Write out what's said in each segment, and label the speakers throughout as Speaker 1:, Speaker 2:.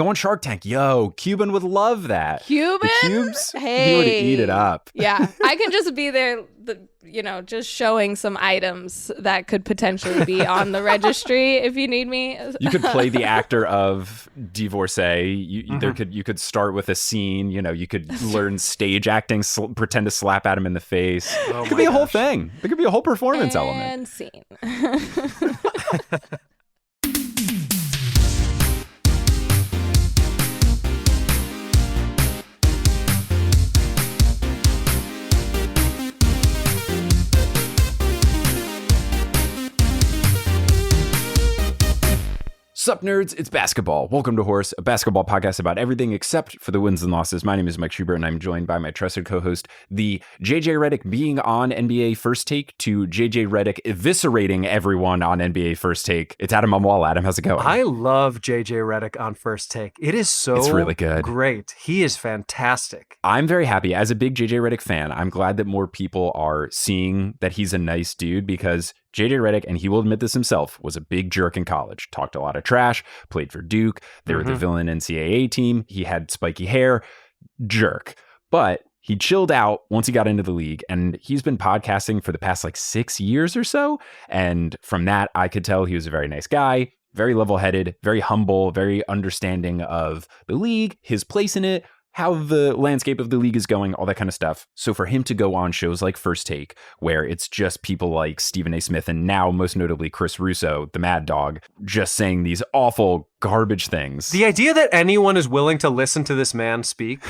Speaker 1: Go on Shark Tank. Yo, Cuban would love that.
Speaker 2: Cuban?
Speaker 1: The Cubes?
Speaker 2: Hey.
Speaker 1: He would eat it up.
Speaker 2: Yeah, I can just be there, just showing some items that could potentially be on the registry if you need me.
Speaker 1: You could play the actor of Divorcee. You could start with a scene. You could learn stage acting, pretend to slap at him in the face. It could be a whole thing. There could be a whole performance element.
Speaker 2: And scene.
Speaker 1: Sup, nerds? It's basketball. Welcome to Horse, a basketball podcast about everything except for the wins and losses. My name is Mike Schubert, and I'm joined by my trusted co-host, the JJ Redick being on NBA First Take to JJ Redick eviscerating everyone on NBA First Take. It's Adam Umwal. Adam, how's it going?
Speaker 3: I love JJ Redick on First Take. It is it's
Speaker 1: really good.
Speaker 3: Great. He is fantastic.
Speaker 1: I'm very happy. As a big JJ Redick fan, I'm glad that more people are seeing that he's a nice dude, because JJ Redick, and he will admit this himself, was a big jerk in college. Talked a lot of trash, played for Duke. They were the villain NCAA team. He had spiky hair. Jerk. But he chilled out once he got into the league, and he's been podcasting for the past 6 years or so. And from that, I could tell he was a very nice guy, very level-headed, very humble, very understanding of the league, his place in it, how the landscape of the league is going, all that kind of stuff. So for him to go on shows like First Take, where it's just people like Stephen A. Smith and now most notably Chris Russo, the Mad Dog, just saying these awful garbage things.
Speaker 3: The idea that anyone is willing to listen to this man speak,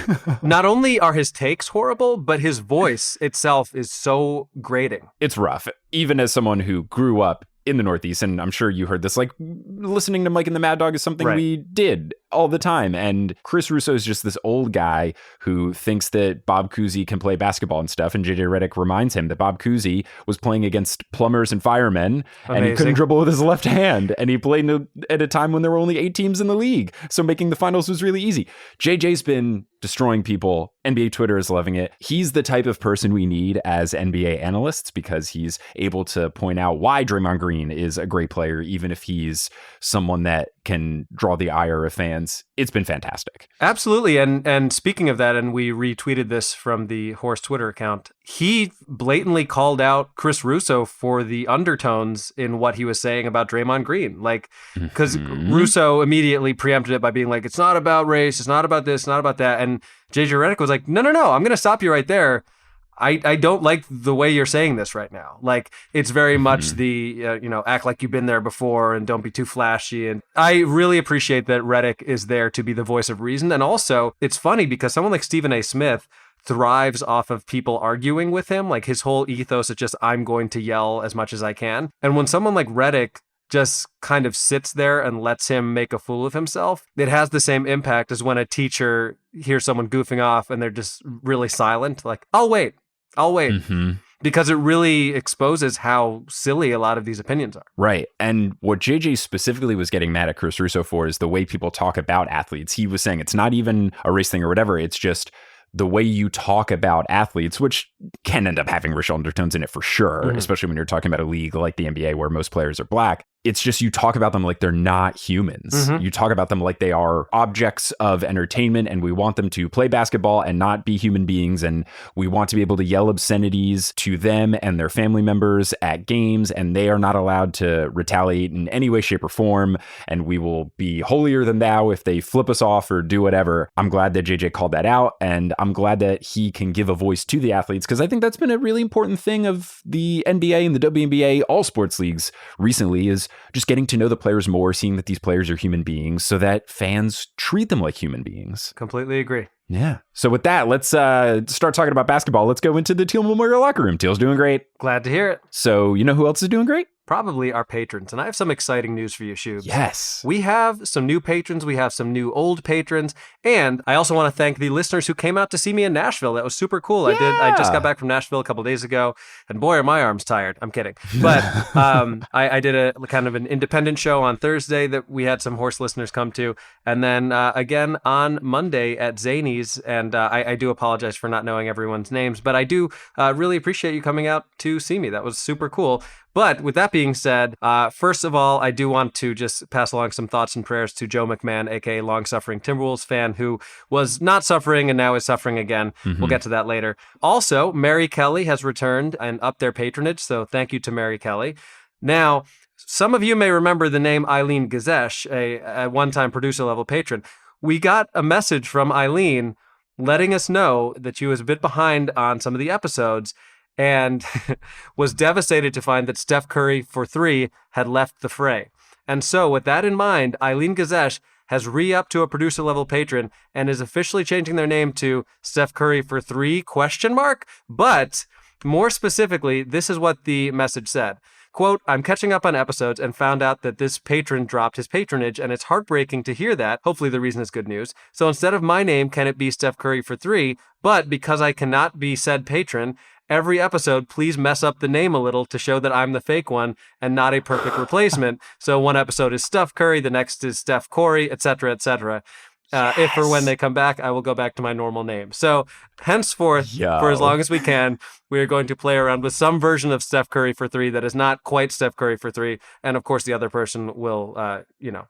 Speaker 3: not only are his takes horrible, but his voice itself is so grating.
Speaker 1: It's rough. Even as someone who grew up in the Northeast, and I'm sure you heard this, listening to Mike and the Mad Dog is something we did all the time. And Chris Russo is just this old guy who thinks that Bob Cousy can play basketball and stuff. And JJ Redick reminds him that Bob Cousy was playing against plumbers and firemen. Amazing. And he couldn't dribble with his left hand. And he played at a time when there were only 8 teams in the league. So making the finals was really easy. JJ's been destroying people. NBA Twitter is loving it. He's the type of person we need as NBA analysts, because he's able to point out why Draymond Green is a great player, even if he's someone that can draw the ire of fans. It's been fantastic.
Speaker 3: Absolutely. And speaking of that, and we retweeted this from the Horse Twitter account, he blatantly called out Chris Russo for the undertones in what he was saying about Draymond Green. Because Russo immediately preempted it by being like, it's not about race, it's not about this, it's not about that. And JJ Redick was like, no, I'm going to stop you right there. I don't like the way you're saying this right now. It's very much the, act like you've been there before and don't be too flashy. And I really appreciate that Redick is there to be the voice of reason. And also, it's funny because someone like Stephen A. Smith thrives off of people arguing with him. His whole ethos is just, I'm going to yell as much as I can. And when someone like Redick just kind of sits there and lets him make a fool of himself, it has the same impact as when a teacher hears someone goofing off and they're just really silent. I'll wait. Because it really exposes how silly a lot of these opinions are.
Speaker 1: Right. And what JJ specifically was getting mad at Chris Russo for is the way people talk about athletes. He was saying it's not even a race thing or whatever. It's just the way you talk about athletes, which can end up having racial undertones in it for sure, especially when you're talking about a league like the NBA where most players are black. It's just you talk about them like they're not humans. You talk about them like they are objects of entertainment, and we want them to play basketball and not be human beings. And we want to be able to yell obscenities to them and their family members at games, and they are not allowed to retaliate in any way, shape, or form. And we will be holier than thou if they flip us off or do whatever. I'm glad that JJ called that out, and I'm glad that he can give a voice to the athletes, because I think that's been a really important thing of the NBA and the WNBA, all sports leagues recently, is just getting to know the players more, seeing that these players are human beings so that fans treat them like human beings.
Speaker 3: Completely agree.
Speaker 1: Yeah. So with that, let's start talking about basketball. Let's go into the Teal Memorial locker room. Teal's doing great.
Speaker 3: Glad to hear it.
Speaker 1: So you know who else is doing great?
Speaker 3: Probably our patrons. And I have some exciting news for you, Shubes.
Speaker 1: Yes.
Speaker 3: We have some new patrons. We have some new old patrons. And I also want to thank the listeners who came out to see me in Nashville. That was super cool.
Speaker 1: Yeah.
Speaker 3: I just got back from Nashville a couple days ago. And boy, are my arms tired. I'm kidding. But I did a kind of an independent show on Thursday that we had some Horse listeners come to. And then again on Monday at Zany's. And I do apologize for not knowing everyone's names. But I do really appreciate you coming out to see me. That was super cool. But with that being said, first of all, I do want to just pass along some thoughts and prayers to Joe McMahon, aka long-suffering Timberwolves fan, who was not suffering and now is suffering again. We'll get to that later. Also, Mary Kelly has returned and upped their patronage, so thank you to Mary Kelly. Now, some of you may remember the name Eileen Gazesh, a one-time producer-level patron. We got a message from Eileen letting us know that she was a bit behind on some of the episodes and was devastated to find that Steph Curry for 3 had left the fray. And so with that in mind, Eileen Gazesh has re-upped to a producer-level patron and is officially changing their name to Steph Curry for 3 ? But more specifically, this is what the message said. Quote, I'm catching up on episodes and found out that this patron dropped his patronage, and it's heartbreaking to hear that. Hopefully the reason is good news. So instead of my name, can it be Steph Curry for 3? But because I cannot be said patron, every episode, please mess up the name a little to show that I'm the fake one and not a perfect replacement. So one episode is Steph Curry, the next is Steph Corey, etc., etc. If or when they come back, I will go back to my normal name. So henceforth, for as long as we can, we are going to play around with some version of Steph Curry for 3 that is not quite Steph Curry for 3. And of course, the other person will,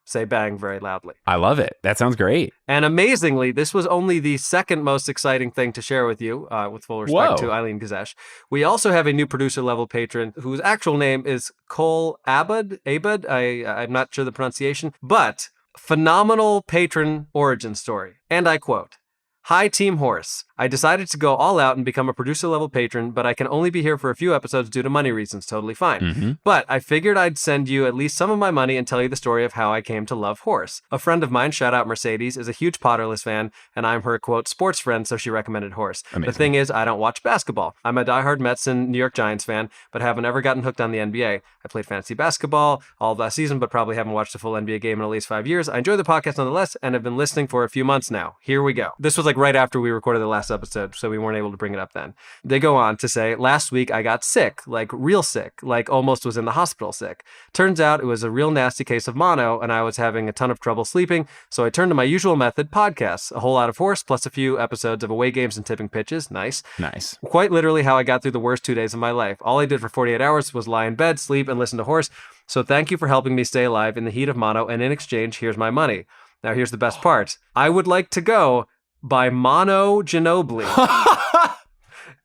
Speaker 3: say bang very loudly.
Speaker 1: I love it. That sounds great.
Speaker 3: And amazingly, this was only the second most exciting thing to share with you, with full respect to Eileen Gazesh. We also have a new producer-level patron whose actual name is Cole Abud. I'm not sure the pronunciation, but phenomenal patron origin story. And I quote, Hi, Team Horse. I decided to go all out and become a producer-level patron, but I can only be here for a few episodes due to money reasons. Totally fine. But I figured I'd send you at least some of my money and tell you the story of how I came to love Horse. A friend of mine, shout out Mercedes, is a huge Potterless fan, and I'm her, quote, sports friend, so she recommended Horse. Amazing. The thing is, I don't watch basketball. I'm a diehard Mets and New York Giants fan, but haven't ever gotten hooked on the NBA. I played fantasy basketball all of last season, but probably haven't watched a full NBA game in at least 5 years. I enjoy the podcast nonetheless, and have been listening for a few months now. Here we go. This was like right after we recorded the last episode, so we weren't able to bring it up then. They go on to say, last week I got sick, like real sick, like almost was in the hospital sick. Turns out it was a real nasty case of mono, and I was having a ton of trouble sleeping, so I turned to my usual method, podcasts. A whole lot of Horse, plus a few episodes of away games and tipping pitches. Nice. Quite literally how I got through the worst 2 days of my life. All I did for 48 hours was lie in bed, sleep, and listen to Horse. So thank you for helping me stay alive in the heat of mono, and in exchange, here's my money. Now here's the best part. I would like to go by Mono Ginobili.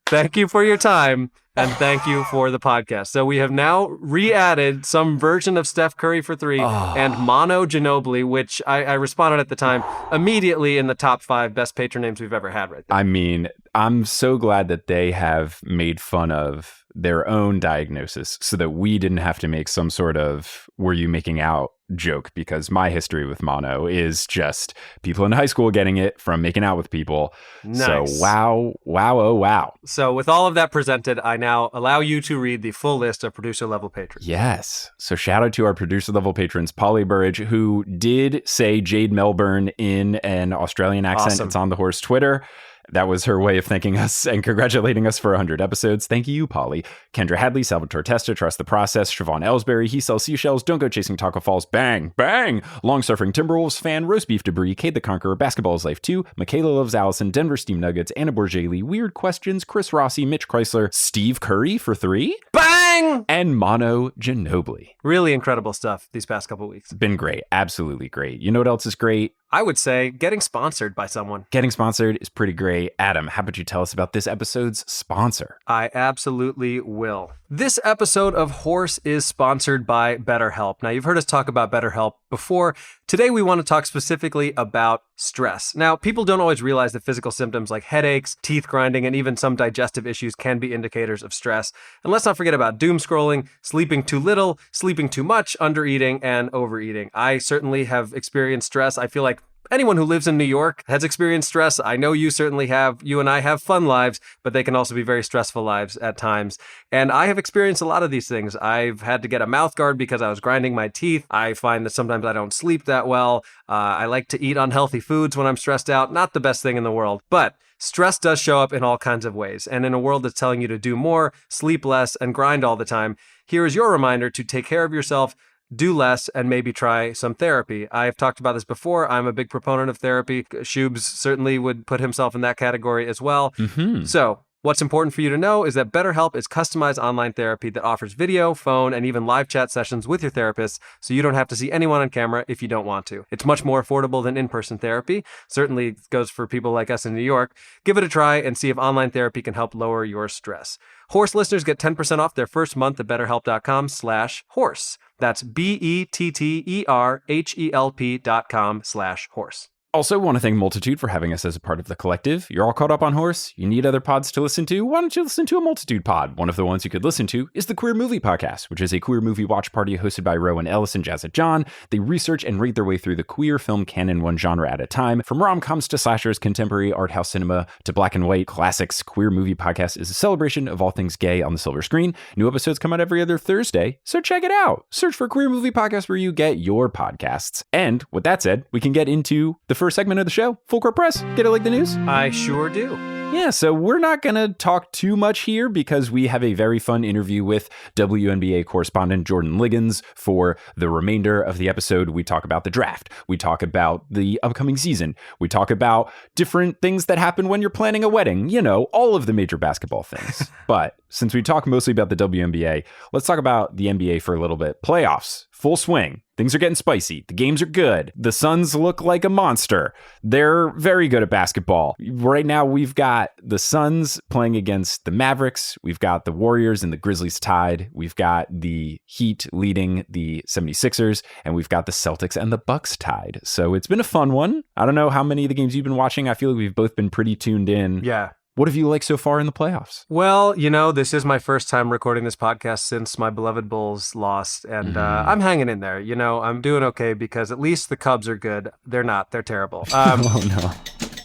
Speaker 3: Thank you for your time, and thank you for the podcast. So we have now re-added some version of Steph Curry for 3 and Mono Ginobili, which I responded at the time immediately in the top 5 best patron names we've ever had right there.
Speaker 1: I mean, I'm so glad that they have made fun of their own diagnosis so that we didn't have to make some sort of were you making out joke, because my history with mono is just people in high school getting it from making out with people.
Speaker 3: Nice.
Speaker 1: So wow.
Speaker 3: So with all of that presented, I now allow you to read the full list of producer level patrons.
Speaker 1: Yes. So shout out to our producer level patrons, Polly Burridge, who did say Jade Melbourne in an Australian accent.
Speaker 3: Awesome.
Speaker 1: It's on the Horse Twitter. That was her way of thanking us and congratulating us for 100 episodes. Thank you, Polly. Kendra Hadley, Salvatore Testa, Trust the Process, Siobhan Ellsbury, He Sells Seashells, Don't Go Chasing Taco Falls, Bang, Bang, Long-Suffering Timberwolves fan, Roast Beef Debris, Cade the Conqueror, Basketball is Life 2, Michaela Loves Allison, Denver Steam Nuggets, Anna Borgelli, Weird Questions, Chris Rossi, Mitch Chrysler, Steve Curry for 3,
Speaker 3: Bang!
Speaker 1: And Mono Ginobili.
Speaker 3: Really incredible stuff these past couple weeks.
Speaker 1: Been great. Absolutely great. You know what else is great?
Speaker 3: I would say getting sponsored by someone.
Speaker 1: Getting sponsored is pretty great. Adam, how about you tell us about this episode's sponsor?
Speaker 3: I absolutely will. This episode of Horse is sponsored by BetterHelp. Now, you've heard us talk about BetterHelp before. Today, we want to talk specifically about stress. Now, people don't always realize that physical symptoms like headaches, teeth grinding, and even some digestive issues can be indicators of stress. And let's not forget about doom scrolling, sleeping too little, sleeping too much, undereating, and overeating. I certainly have experienced stress. I feel like anyone who lives in New York has experienced stress. I know you certainly have. You and I have fun lives, but they can also be very stressful lives at times. And I have experienced a lot of these things. I've had to get a mouth guard because I was grinding my teeth. I find that sometimes I don't sleep that well. I like to eat unhealthy foods when I'm stressed out. Not the best thing in the world, but stress does show up in all kinds of ways. And in a world that's telling you to do more, sleep less, and grind all the time, here is your reminder to take care of yourself, do less, and maybe try some therapy. I've talked about this before. I'm a big proponent of therapy. Shubes certainly would put himself in that category as well.
Speaker 1: Mm-hmm.
Speaker 3: So What's important for you to know is that BetterHelp is customized online therapy that offers video, phone, and even live chat sessions with your therapist, so you don't have to see anyone on camera if you don't want to. It's much more affordable than in-person therapy. Certainly goes for people like us in New York. Give it a try and see if online therapy can help lower your stress. Horse listeners get 10% off their first month at BetterHelp.com/horse. That's BetterHelp.com/horse.
Speaker 1: Also, want to thank Multitude for having us as a part of the collective. You're all caught up on Horse. You need other pods to listen to. Why don't you listen to a Multitude pod? One of the ones you could listen to is the Queer Movie Podcast, which is a queer movie watch party hosted by Rowan Ellis and Jazza John. They research and rate their way through the queer film canon one genre at a time. From rom-coms to slashers, contemporary art house cinema to black and white classics, Queer Movie Podcast is a celebration of all things gay on the silver screen. New episodes come out every other Thursday, so check it out. Search for Queer Movie Podcast where you get your podcasts. And with that said, we can get into the first segment of the show. Full court press. Get it like the news?
Speaker 3: I sure do.
Speaker 1: Yeah, so we're not going to talk too much here because we have a very fun interview with WNBA correspondent Jordan Ligons. For the remainder of the episode, we talk about the draft. We talk about the upcoming season. We talk about different things that happen when you're planning a wedding. You know, all of the major basketball things. But since we talk mostly about the WNBA, let's talk about the NBA for a little bit. Playoffs, full swing. Things are getting spicy. The games are good. The Suns look like a monster. They're very good at basketball. Right now, we've got the Suns playing against the Mavericks. We've got the Warriors and the Grizzlies tied. We've got the Heat leading the 76ers. And we've got the Celtics and the Bucks tied. So it's been a fun one. I don't know how many of the games you've been watching. I feel like we've both been pretty tuned in.
Speaker 3: Yeah.
Speaker 1: What have you liked so far in the playoffs?
Speaker 3: Well, you know, this is my first time recording this podcast since my beloved Bulls lost, and I'm hanging in there. You know, I'm doing okay because at least the Cubs are good. They're not. They're terrible.
Speaker 1: Oh, no.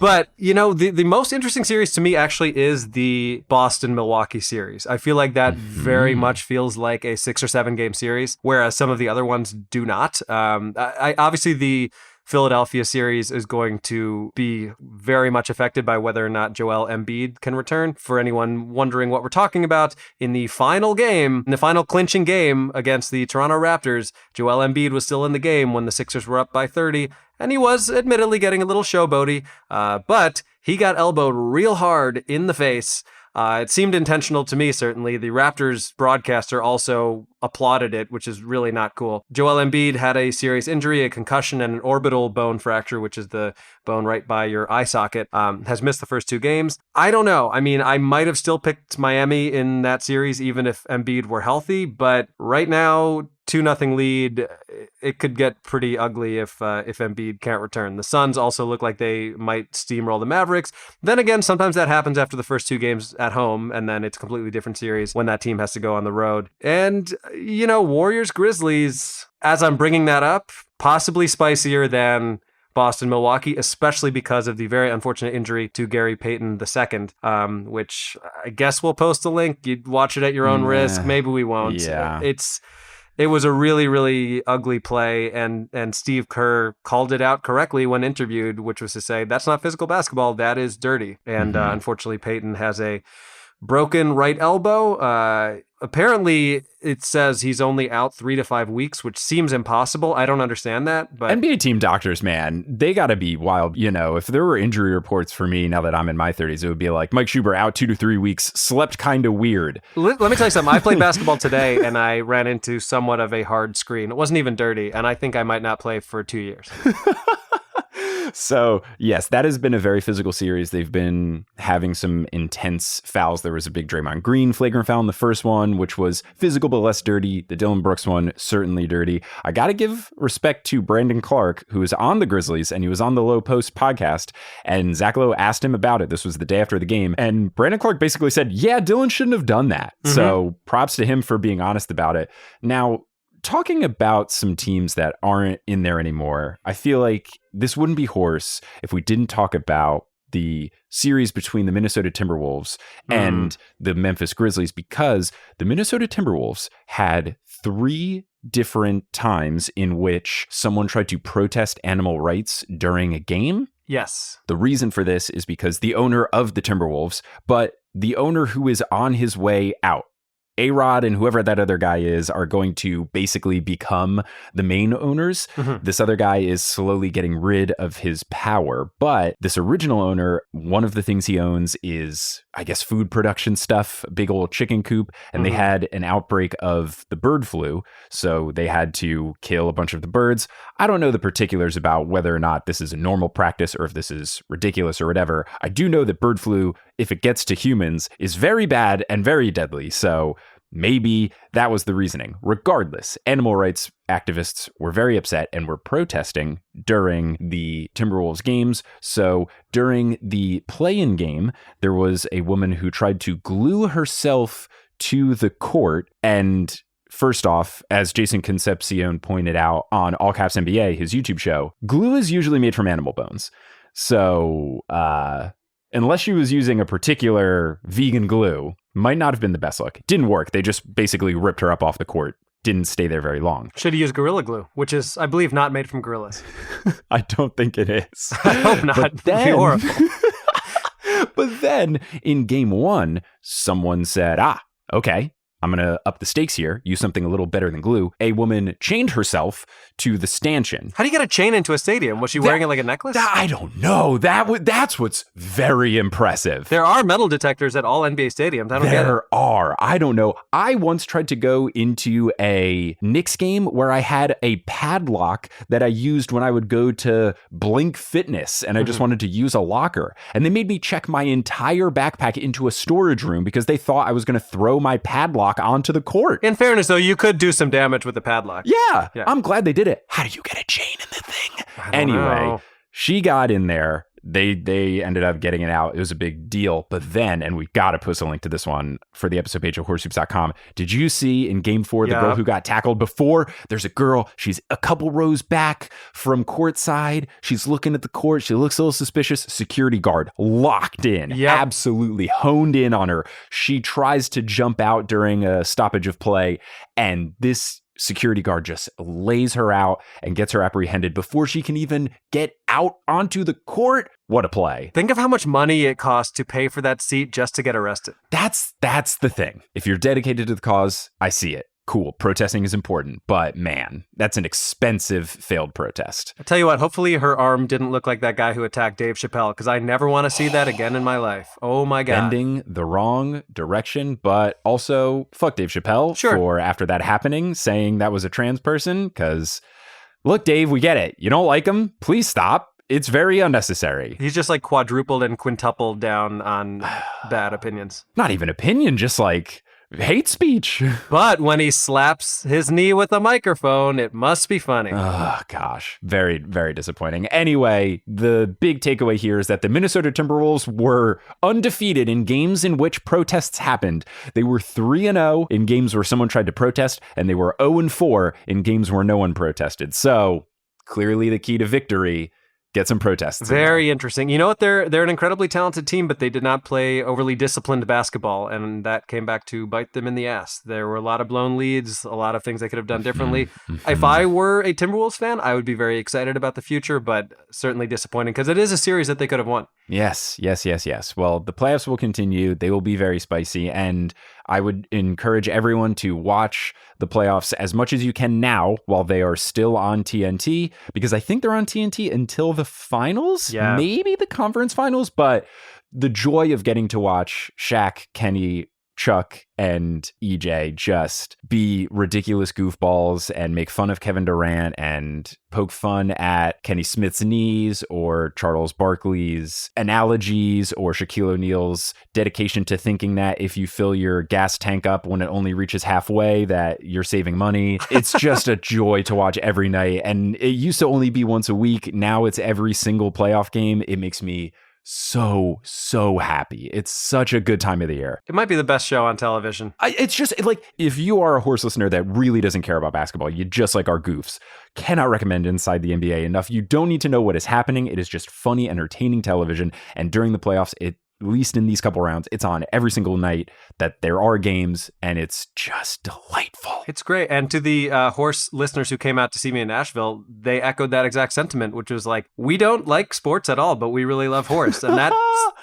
Speaker 3: But, you know, the most interesting series to me actually is the Boston-Milwaukee series. I feel like that very much feels like a 6 or 7 game series, whereas some of the other ones do not. Obviously, the Philadelphia series is going to be very much affected by whether or not Joel Embiid can return. For anyone wondering what we're talking about, in the final clinching game against the Toronto Raptors, Joel Embiid was still in the game when the Sixers were up by 30, and he was admittedly getting a little showboaty, but he got elbowed real hard in the face. It seemed intentional to me, certainly. The Raptors broadcaster also applauded it, which is really not cool. Joel Embiid had a serious injury, a concussion, and an orbital bone fracture, which is the bone right by your eye socket, has missed the first 2 games. I don't know. I mean, I might have still picked Miami in that series, even if Embiid were healthy, but right now, 2-0 lead, it could get pretty ugly if Embiid can't return. The Suns also look like they might steamroll the Mavericks. Then again, sometimes that happens after the first 2 games at home, and then it's a completely different series when that team has to go on the road. And, you know, Warriors, Grizzlies, as I'm bringing that up, possibly spicier than Boston-Milwaukee, especially because of the very unfortunate injury to Gary Payton II, which I guess we'll post a link. You'd watch it at your own risk. Maybe we won't.
Speaker 1: Yeah.
Speaker 3: It was a really, really ugly play, and Steve Kerr called it out correctly when interviewed, which was to say, that's not physical basketball, that is dirty. And unfortunately, Peyton has a broken right elbow. Apparently, it says he's only out 3 to 5 weeks, which seems impossible. I don't understand that. But
Speaker 1: NBA team doctors, man, they got to be wild. You know, if there were injury reports for me now that I'm in my 30s, it would be like Mike Schubert out 2 to 3 weeks, slept kind of weird.
Speaker 3: Let me tell you something. I played basketball today, and I ran into somewhat of a hard screen. It wasn't even dirty, and I think I might not play for 2 years.
Speaker 1: So, yes, that has been a very physical series. They've been having some intense fouls. There was a big Draymond Green flagrant foul in the first one, which was physical but less dirty. The Dylan Brooks one, certainly dirty. I got to give respect to Brandon Clark, who is on the Grizzlies, and he was on the Low Post podcast, and Zach Lowe asked him about it. This was the day after the game, and Brandon Clark basically said, yeah, Dylan shouldn't have done that. So props to him for being honest about it. Now, talking about some teams that aren't in there anymore, I feel like this wouldn't be Horse if we didn't talk about the series between the Minnesota Timberwolves and the Memphis Grizzlies, because the Minnesota Timberwolves had 3 different times in which someone tried to protest animal rights during a game.
Speaker 3: Yes.
Speaker 1: The reason for this is because the owner of the Timberwolves, but the owner who is on his way out, A-Rod and whoever that other guy is, are going to basically become the main owners. This other guy is slowly getting rid of his power. But this original owner, one of the things he owns is I guess, food production stuff, a big old chicken coop, and they had an outbreak of the bird flu. So they had to kill a bunch of the birds. I don't know the particulars about whether or not this is a normal practice or if this is ridiculous or whatever. I do know that bird flu, if it gets to humans, is very bad and very deadly. So maybe that was the reasoning. Regardless, animal rights activists were very upset and were protesting during the Timberwolves games. So during the play-in game, there was a woman who tried to glue herself to the court. And first off, as Jason Concepcion pointed out on All Caps NBA, his YouTube show, glue is usually made from animal bones. So unless she was using a particular vegan glue, might not have been the best look. Didn't work. They just basically ripped her up off the court. Didn't stay there very long.
Speaker 3: Should have used Gorilla Glue, which is, I believe, not made from gorillas.
Speaker 1: I don't think it is.
Speaker 3: I hope not.
Speaker 1: But then,
Speaker 3: be horrible.
Speaker 1: But then in game one, someone said, okay, I'm going to up the stakes here, use something a little better than glue. A woman chained herself to the stanchion.
Speaker 3: How do you get a chain into a stadium? Was she wearing it like a necklace?
Speaker 1: I don't know. That's what's very impressive.
Speaker 3: There are metal detectors at all NBA stadiums. I don't get it.
Speaker 1: There are. I don't know. I once tried to go into a Knicks game where I had a padlock that I used when I would go to Blink Fitness and I just wanted to use a locker. And they made me check my entire backpack into a storage room because they thought I was going to throw my padlock onto the court.
Speaker 3: In fairness, though, you could do some damage with the padlock.
Speaker 1: Yeah. I'm glad they did it. How do you get a chain in the thing? Anyway, she got in there. They ended up getting it out. It was a big deal. But then, and we got to post a link to this one for the episode page of horsehoops.com. Did you see in game 4 the girl who got tackled before? There's a girl. She's a couple rows back from courtside. She's looking at the court. She looks a little suspicious. Security guard locked in. Absolutely honed in on her. She tries to jump out during a stoppage of play. And this security guard just lays her out and gets her apprehended before she can even get out onto the court. What a play.
Speaker 3: Think of how much money it costs to pay for that seat just to get arrested.
Speaker 1: That's the thing. If you're dedicated to the cause, I see it. Cool. Protesting is important, but man, that's an expensive failed protest.
Speaker 3: I tell you what, hopefully her arm didn't look like that guy who attacked Dave Chappelle, because I never want to see that again in my life. Oh my God.
Speaker 1: Bending the wrong direction, but also fuck Dave Chappelle for after that happening, saying that was a trans person, because look, Dave, we get it. You don't like him? Please stop. It's very unnecessary.
Speaker 3: He's just like quadrupled and quintupled down on bad opinions.
Speaker 1: Not even opinion, just like hate speech.
Speaker 3: But when he slaps his knee with a microphone, it must be funny.
Speaker 1: Oh, gosh. Very, very disappointing. Anyway, the big takeaway here is that the Minnesota Timberwolves were undefeated in games in which protests happened. They were 3-0 in games where someone tried to protest, and they were 0-4 in games where no one protested. So clearly the key to victory, get some protests.
Speaker 3: Very interesting. You know what? They're an incredibly talented team, but they did not play overly disciplined basketball, and that came back to bite them in the ass. There were a lot of blown leads, a lot of things they could have done differently. If I were a Timberwolves fan, I would be very excited about the future, but certainly disappointing because it is a series that they could have won.
Speaker 1: Yes. Well, the playoffs will continue. They will be very spicy, and I would encourage everyone to watch the playoffs as much as you can now while they are still on TNT, because I think they're on TNT until the finals, maybe the conference finals, but the joy of getting to watch Shaq, Kenny, Chuck, and EJ just be ridiculous goofballs and make fun of Kevin Durant and poke fun at Kenny Smith's knees or Charles Barkley's analogies or Shaquille O'Neal's dedication to thinking that if you fill your gas tank up when it only reaches halfway, that you're saving money. It's just a joy to watch every night. And it used to only be once a week. Now it's every single playoff game. It makes me so happy. It's such a good time of the year.
Speaker 3: It might be the best show on television.
Speaker 1: It's just like, if you are a horse listener that really doesn't care about basketball, you just like our goofs, cannot recommend Inside the NBA enough. You don't need to know what is happening. It is just funny, entertaining television. And during the playoffs, at least in these couple rounds, it's on every single night that there are games, and it's just delightful.
Speaker 3: It's great. And to the horse listeners who came out to see me in Nashville, they echoed that exact sentiment, which was like, we don't like sports at all, but we really love horse. And that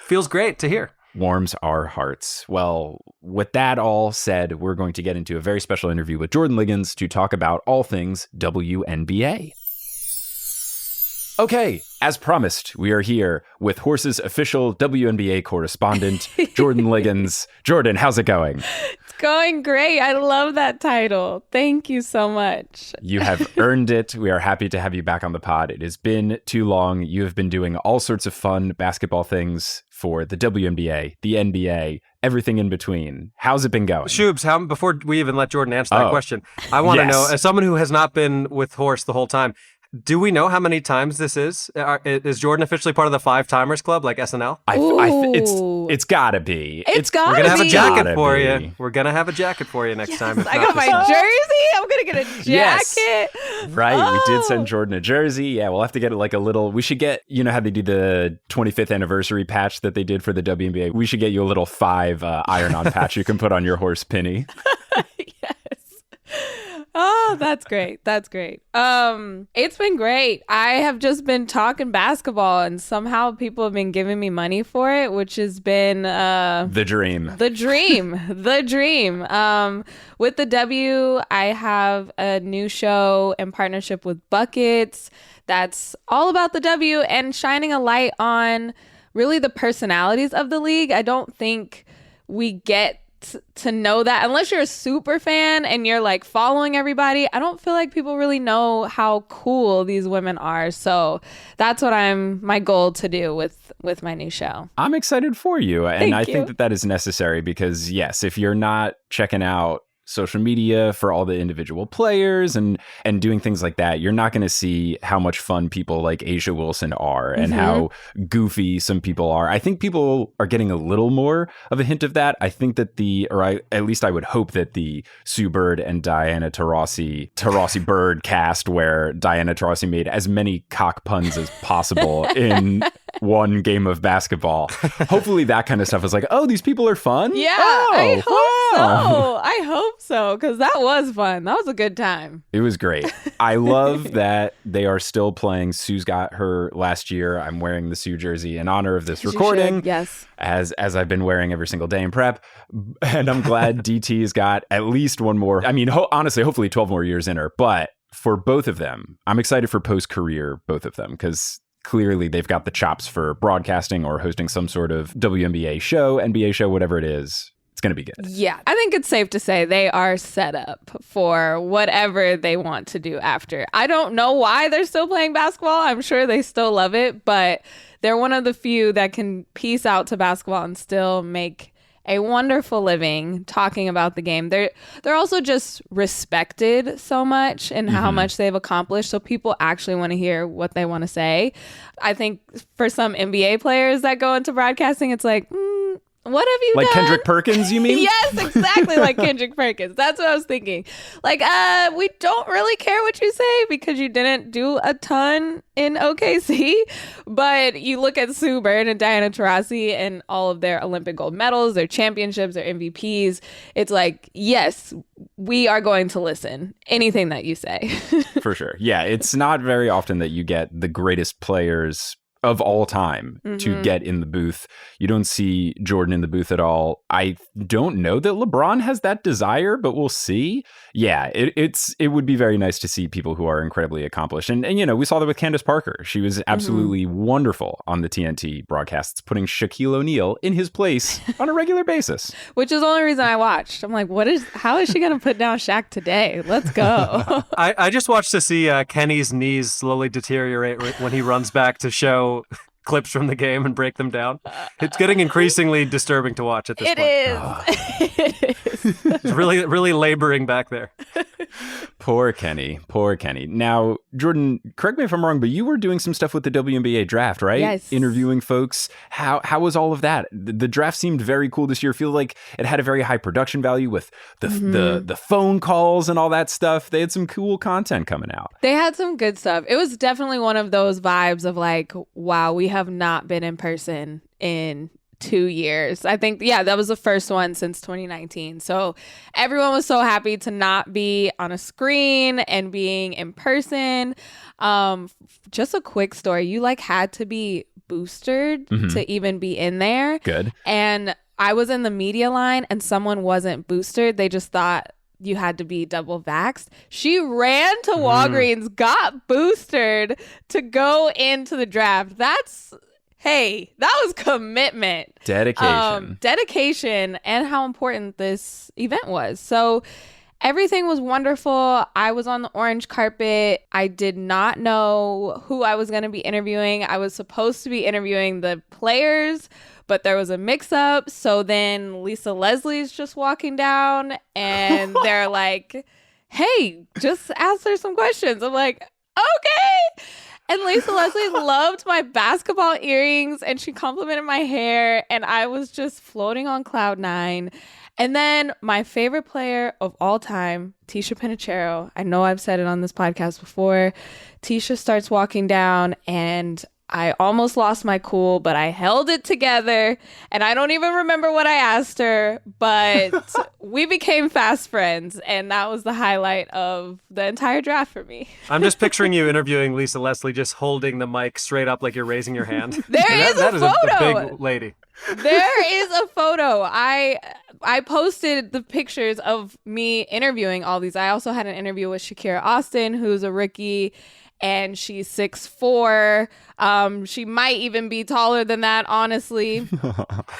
Speaker 3: feels great to hear.
Speaker 1: Warms our hearts. Well, with that all said, we're going to get into a very special interview with Jordan Ligons to talk about all things WNBA. Okay, as promised, we are here with Horse's official WNBA correspondent, Jordan Ligons. Jordan, how's it going?
Speaker 2: It's going great. I love that title. Thank you so much.
Speaker 1: You have earned it. We are happy to have you back on the pod. It has been too long. You have been doing all sorts of fun basketball things for the WNBA, the NBA, everything in between. How's it been going?
Speaker 3: Shubes, before we even let Jordan answer that question, I want to know, as someone who has not been with Horse the whole time, do we know how many times this is? Is Jordan officially part of the 5-timers club, like SNL?
Speaker 1: It's gotta be.
Speaker 2: We're
Speaker 3: gonna have a jacket for you. We're gonna have a jacket for you next time.
Speaker 2: I got my jersey. I'm gonna get a jacket.
Speaker 1: Yes. Right. We did send Jordan a jersey. Yeah, we'll have to get it like a little. We should get, you know how they do the 25th anniversary patch that they did for the WNBA. We should get you a little 5 iron-on patch you can put on your horse penny.
Speaker 2: Yes. Oh, that's great. That's great. It's been great. I have just been talking basketball and somehow people have been giving me money for it, which has been
Speaker 1: the dream.
Speaker 2: The dream. The dream. With the W, I have a new show in partnership with Buckets that's all about the W and shining a light on really the personalities of the league. I don't think we get to know that unless you're a super fan and you're like following everybody. I don't feel like people really know how cool these women are. So that's what my goal to do with my new show.
Speaker 1: I'm excited for you. And I
Speaker 2: think
Speaker 1: that is necessary because, yes, if you're not checking out social media for all the individual players and doing things like that, you're not going to see how much fun people like Asia Wilson are and how goofy some people are. I think people are getting a little more of a hint of that. I think that at least I would hope that the Sue Bird and Diana Taurasi Bird cast, where Diana Taurasi made as many cock puns as possible in one game of basketball. Hopefully that kind of stuff is like, oh, these people are fun?
Speaker 2: Yeah, I hope so, because that was fun. That was a good time.
Speaker 1: It was great. I love that they are still playing. Sue's got her last year. I'm wearing the Sue jersey in honor of this recording.
Speaker 2: Yes.
Speaker 1: As I've been wearing every single day in prep. And I'm glad DT's got at least one more. I mean, honestly, hopefully 12 more years in her. But for both of them, I'm excited for post-career, both of them, because clearly they've got the chops for broadcasting or hosting some sort of WNBA show, NBA show, whatever it is. It's going to be good.
Speaker 2: Yeah, I think it's safe to say they are set up for whatever they want to do after. I don't know why they're still playing basketball. I'm sure they still love it, but they're one of the few that can piece out to basketball and still make a wonderful living talking about the game. They're also just respected so much in how much they've accomplished. So people actually want to hear what they want to say. I think for some NBA players that go into broadcasting, it's like, what have you done?
Speaker 1: Like Kendrick Perkins, you mean?
Speaker 2: Yes, exactly, like Kendrick Perkins. That's what I was thinking. Like, we don't really care what you say because you didn't do a ton in OKC. But you look at Sue Bird and Diana Taurasi and all of their Olympic gold medals, their championships, their MVPs. It's like, yes, we are going to listen. Anything that you say.
Speaker 1: For sure. Yeah, it's not very often that you get the greatest players of all time to get in the booth. You don't see Jordan in the booth at all. I don't know that LeBron has that desire, but we'll see. Yeah, it would be very nice to see people who are incredibly accomplished. And you know, we saw that with Candace Parker. She was absolutely wonderful on the TNT broadcasts, putting Shaquille O'Neal in his place on a regular basis.
Speaker 2: Which is the only reason I watched. I'm like, how is she going to put down Shaq today? Let's go.
Speaker 3: I just watched to see Kenny's knees slowly deteriorate when he runs back to show clips from the game and break them down. It's getting increasingly disturbing to watch at this point.
Speaker 2: It is.
Speaker 3: It's really, really laboring back there.
Speaker 1: Poor Kenny. Now, Jordan, correct me if I'm wrong, but you were doing some stuff with the WNBA draft, right?
Speaker 2: Yes.
Speaker 1: Interviewing folks. How was all of that? The draft seemed very cool this year. I feel like it had a very high production value with the phone calls and all that stuff. They had some cool content coming out.
Speaker 2: They had some good stuff. It was definitely one of those vibes of like, wow, we have not been in person in 2 years. I think, that was the first one since 2019. So everyone was so happy to not be on a screen and being in person. Just a quick story. You had to be boosted to even be in there.
Speaker 1: Good.
Speaker 2: And I was in the media line and someone wasn't boosted. They just thought you had to be double vaxxed. She ran to Walgreens, got boosted to go into the draft. Hey, that was commitment. Dedication and how important this event was. So everything was wonderful. I was on the orange carpet. I did not know who I was going to be interviewing. I was supposed to be interviewing the players, but there was a mix-up. So then Lisa Leslie's just walking down and they're like, hey, just ask her some questions. I'm like, okay. And Lisa Leslie loved my basketball earrings and she complimented my hair and I was just floating on cloud nine. And then my favorite player of all time, Tisha Penicheiro. I know I've said it on this podcast before. Tisha starts walking down and I almost lost my cool, but I held it together. And I don't even remember what I asked her, but we became fast friends. And that was the highlight of the entire draft for me.
Speaker 3: I'm just picturing you interviewing Lisa Leslie, just holding the mic straight up like you're raising your hand.
Speaker 2: There is a photo.
Speaker 3: A big lady.
Speaker 2: There is a photo. I posted the pictures of me interviewing all these. I also had an interview with Shakira Austin, who's a rookie, and she's 6'4". She might even be taller than that, honestly.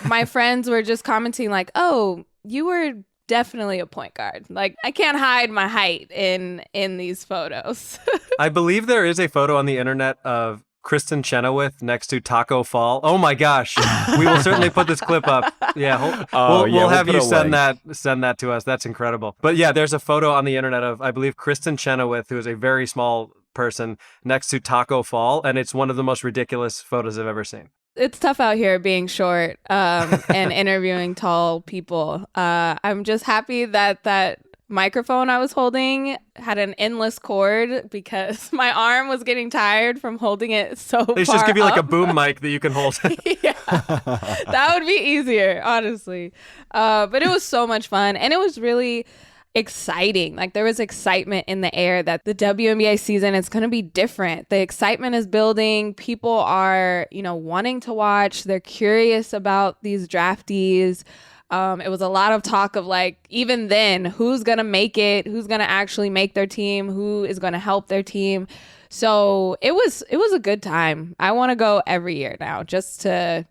Speaker 2: My friends were just commenting like, oh, you were definitely a point guard. Like, I can't hide my height in these photos.
Speaker 3: I believe there is a photo on the internet of Kristen Chenoweth next to Taco Fall. Oh my gosh. We will certainly put this clip up. Yeah. We'll have you send that to us. That's incredible. But yeah, there's a photo on the internet of, I believe, Kristen Chenoweth, who is a very small person, next to Taco Fall. And it's one of the most ridiculous photos I've ever seen.
Speaker 2: It's tough out here being short and interviewing tall people. I'm just happy that microphone I was holding had an endless cord because my arm was getting tired from holding it so far.
Speaker 3: They should just give you
Speaker 2: up.
Speaker 3: like a boom mic that you can hold.
Speaker 2: Yeah, that would be easier, honestly. But it was so much fun, and it was really exciting. Like, there was excitement in the air that the WNBA season is going to be different. The excitement is building. People are, wanting to watch. They're curious about these draftees. It was a lot of talk of like, even then, who's going to make it, who's going to actually make their team, who is going to help their team. So it was a good time. I want to go every year now, just to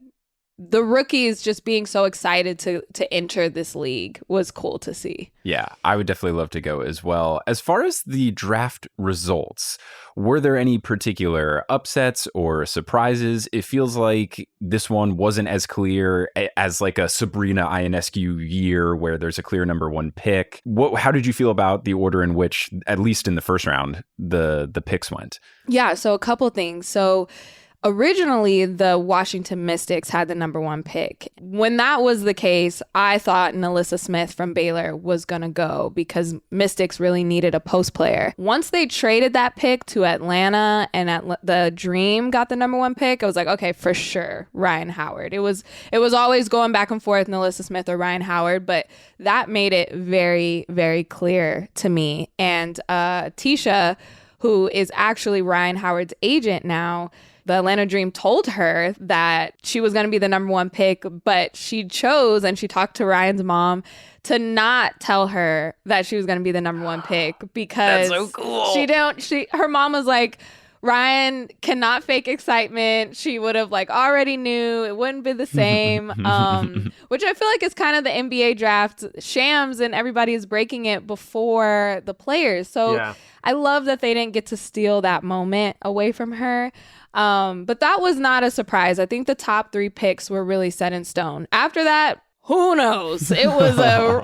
Speaker 2: the rookies just being so excited to enter this league was cool to see.
Speaker 1: Yeah, I would definitely love to go as well. As far as the draft results, were there any particular upsets or surprises? It feels like this one wasn't as clear as like a Sabrina Ionescu year where there's a clear number one pick. How did you feel about the order in which, at least in the first round, the picks went?
Speaker 2: Yeah, so a couple things. So originally, the Washington Mystics had the number one pick. When that was the case, I thought Nalissa Smith from Baylor was going to go because Mystics really needed a post player. Once they traded that pick to Atlanta and the Dream got the number one pick, I was like, okay, for sure, Ryan Howard. It was always going back and forth, Nalissa Smith or Ryan Howard, but that made it very, very clear to me. And Tisha, who is actually Ryan Howard's agent now, the Atlanta Dream told her that she was going to be the number one pick, but she chose, and she talked to Ryan's mom, to not tell her that she was going to be the number one pick because
Speaker 1: that's so cool.
Speaker 2: Her mom was like, Ryan cannot fake excitement. She would have like already knew it wouldn't be the same, which I feel like is kind of the NBA draft shams and everybody is breaking it before the players. So yeah. I love that they didn't get to steal that moment away from her. But that was not a surprise. I think the top three picks were really set in stone. After that, who knows? It was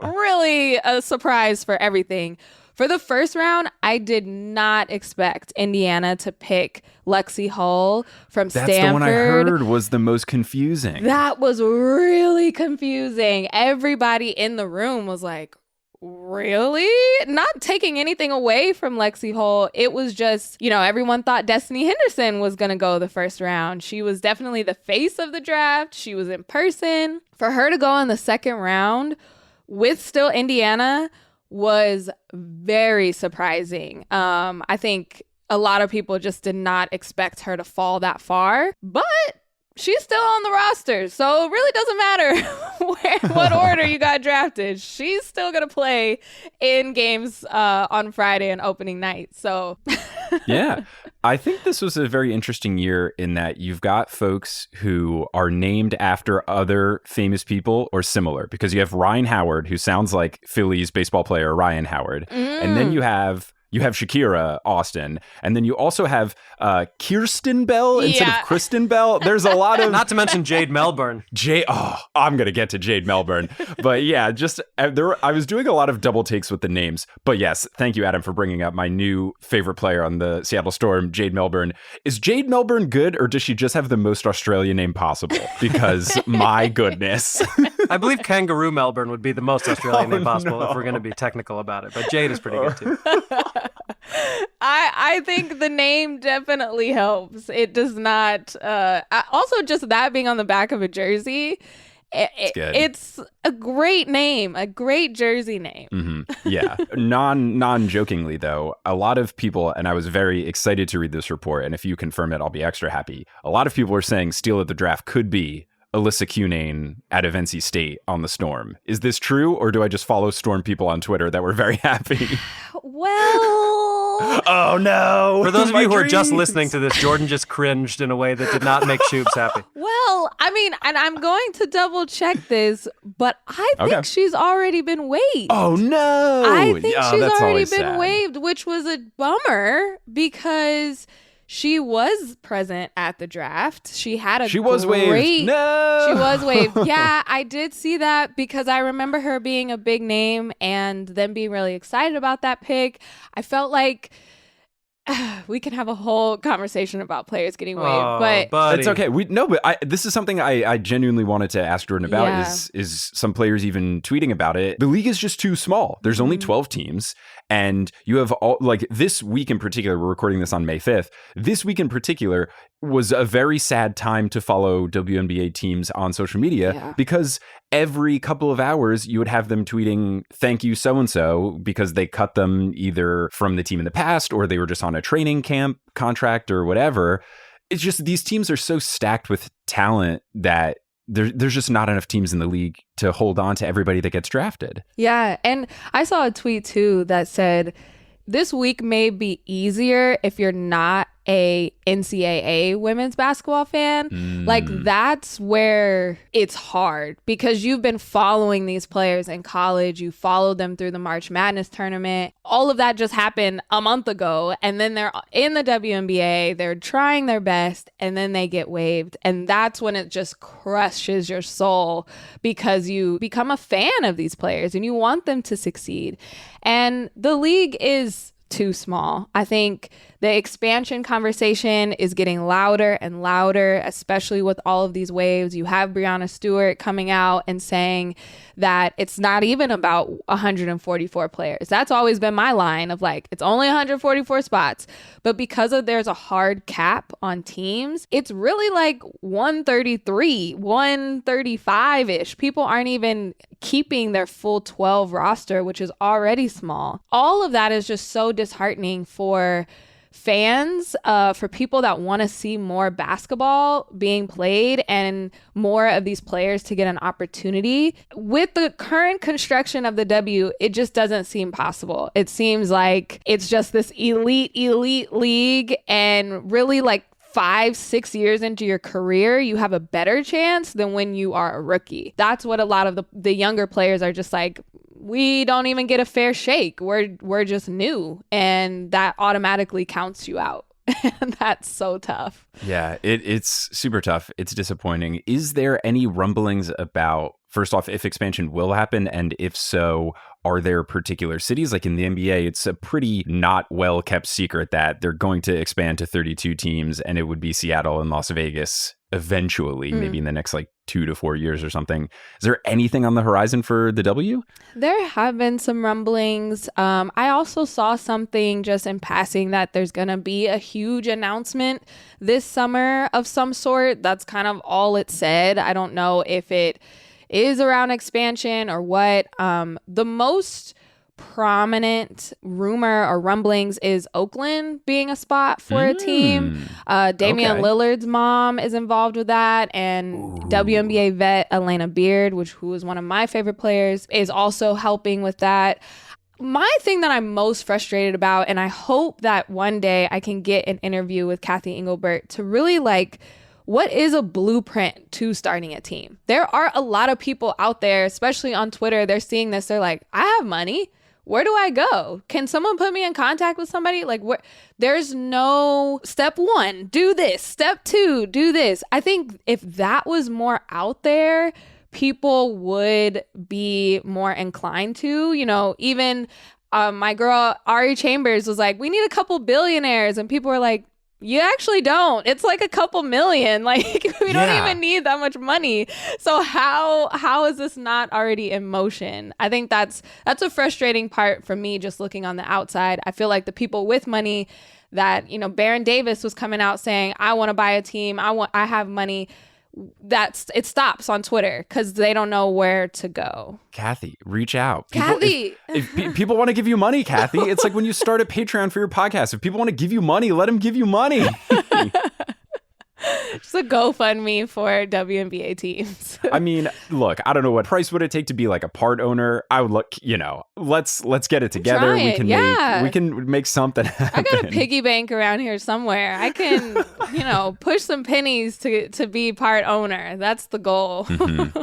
Speaker 2: really a surprise for everything. For the first round, I did not expect Indiana to pick Lexi Hull from Stanford.
Speaker 1: That's the one I heard was the most confusing.
Speaker 2: That was really confusing. Everybody in the room was like, really? Not taking anything away from Lexi Hull. It was just, everyone thought Destiny Henderson was going to go the first round. She was definitely the face of the draft. She was in person. For her to go in the second round with still Indiana was very surprising. I think a lot of people just did not expect her to fall that far, but she's still on the roster. So it really doesn't matter what order you got drafted. She's still going to play in games on Friday and opening night. So
Speaker 1: yeah, I think this was a very interesting year in that you've got folks who are named after other famous people or similar, because you have Ryan Howard, who sounds like Phillies baseball player Ryan Howard. And then you have Shakira, Austin, and then you also have Kirsten Bell instead of Kristen Bell. There's a lot of...
Speaker 3: Not to mention Jade Melbourne.
Speaker 1: I'm going to get to Jade Melbourne. But yeah, I was doing a lot of double takes with the names. But yes, thank you, Adam, for bringing up my new favorite player on the Seattle Storm, Jade Melbourne. Is Jade Melbourne good, or does she just have the most Australian name possible? Because my goodness.
Speaker 3: I believe Kangaroo Melbourne would be the most Australian name possible if we're going to be technical about it. But Jade is pretty good too.
Speaker 2: I think the name definitely helps. It does not. Also, just that being on the back of a jersey, it's a great name, a great jersey name.
Speaker 1: Mm-hmm. Yeah. Non-jokingly, though, a lot of people, and I was very excited to read this report, and if you confirm it, I'll be extra happy. A lot of people are saying steal at the draft could be Alyssa Cunane out of NC State on the Storm. Is this true, or do I just follow Storm people on Twitter that were very happy?
Speaker 2: Well...
Speaker 1: Oh, no.
Speaker 3: For those of you who are just listening to this, Jordan just cringed in a way that did not make Shoops happy.
Speaker 2: Well, I mean, and I'm going to double check this, but I think she's already been waived.
Speaker 1: Oh, no.
Speaker 2: I think she's already been waived, which was a bummer because... she was present at the draft. She was waived. No! She was waived. Yeah, I did see that because I remember her being a big name and then being really excited about that pick. I felt like we can have a whole conversation about players getting waived, but
Speaker 1: buddy. It's okay. This is something I genuinely wanted to ask Jordan about. Is some players even tweeting about it? The league is just too small. There's only 12 teams, and you have all this week in particular. We're recording this on May 5th. This week in particular was a very sad time to follow WNBA teams on social media because every couple of hours you would have them tweeting "thank you so and so" because they cut them either from the team in the past or they were just on a training camp contract or whatever. It's just these teams are so stacked with talent that there's just not enough teams in the league to hold on to everybody that gets drafted.
Speaker 2: Yeah, and I saw a tweet too that said this week may be easier if you're not a NCAA women's basketball fan. Like that's where it's hard because you've been following these players in college. You followed them through the March Madness tournament. All of that just happened a month ago. And then they're in the WNBA. They're trying their best and then they get waived. And that's when it just crushes your soul because you become a fan of these players and you want them to succeed. And the league is too small. I think the expansion conversation is getting louder and louder, especially with all of these waves. You have Breanna Stewart coming out and saying that it's not even about 144 players. That's always been my line of it's only 144 spots. But because there's a hard cap on teams, it's really 133, 135-ish. People aren't even keeping their full 12 roster, which is already small. All of that is just so disheartening for fans, for people that want to see more basketball being played and more of these players to get an opportunity. With the current construction of the W, it just doesn't seem possible. It seems like it's just this elite league, and really 5-6 years into your career, you have a better chance than when you are a rookie. That's what a lot of the younger players are just we don't even get a fair shake. We're just new, and that automatically counts you out. And that's so tough.
Speaker 1: Yeah, it's super tough. It's disappointing. Is there any rumblings about, first off, if expansion will happen? And if so, are there particular cities? Like in the NBA, it's a pretty not well-kept secret that they're going to expand to 32 teams, and it would be Seattle and Las Vegas eventually, maybe in the next 2 to 4 years or something. Is there anything on the horizon for the W?
Speaker 2: There have been some rumblings. I also saw something just in passing that there's going to be a huge announcement this summer of some sort. That's kind of all it said. I don't know if it is around expansion or what. The most prominent rumor or rumblings is Oakland being a spot for a team. Damian Lillard's mom is involved with that, and WNBA vet Elena Beard, who is one of my favorite players, is also helping with that. My thing that I'm most frustrated about, and I hope that one day I can get an interview with Kathy Engelbert to really what is a blueprint to starting a team? There are a lot of people out there, especially on Twitter, they're seeing this. They're like, I have money. Where do I go? Can someone put me in contact with somebody? There's no step 1, do this. Step 2, do this. I think if that was more out there, people would be more inclined to, even my girl Ari Chambers was like, we need a couple billionaires. And people were like, you actually don't. It's like a couple million. We don't even need that much money. So how is this not already in motion? I think that's a frustrating part for me just looking on the outside. I feel like the people with money that, Baron Davis was coming out saying, I want to buy a team. I have money. It stops on Twitter because they don't know where to go.
Speaker 1: Kathy, reach out.
Speaker 2: Kathy.
Speaker 1: If people want to give you money, Kathy, it's like when you start a Patreon for your podcast. If people want to give you money, let them give you money.
Speaker 2: Just a GoFundMe for WNBA teams.
Speaker 1: I mean, look, I don't know what price would it take to be like a part owner. I would look, let's get it together. We can make something happen.
Speaker 2: I got a piggy bank around here somewhere. I can, push some pennies to be part owner. That's the goal.
Speaker 1: Mm-hmm.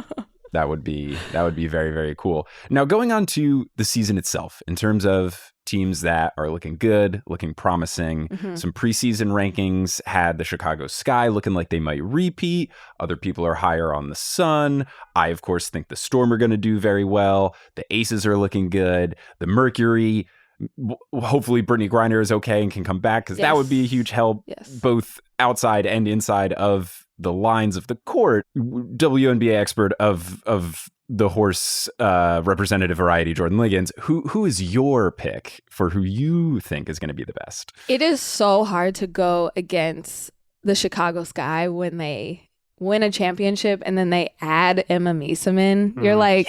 Speaker 1: That would be very, very cool. Now, going on to the season itself, in terms of teams that are looking good, looking promising, some preseason rankings had the Chicago Sky looking like they might repeat. Other people are higher on the Sun. I, of course, think the Storm are going to do very well. The Aces are looking good. The Mercury, hopefully Brittany Griner is okay and can come back, because that would be a huge help, both outside and inside of the lines of the court. WNBA expert of the horse representative variety, Jordan Ligons, who is your pick for who you think is going to be the best?
Speaker 2: It is so hard to go against the Chicago Sky when they win a championship and then they add Emma Meeseman. You're like,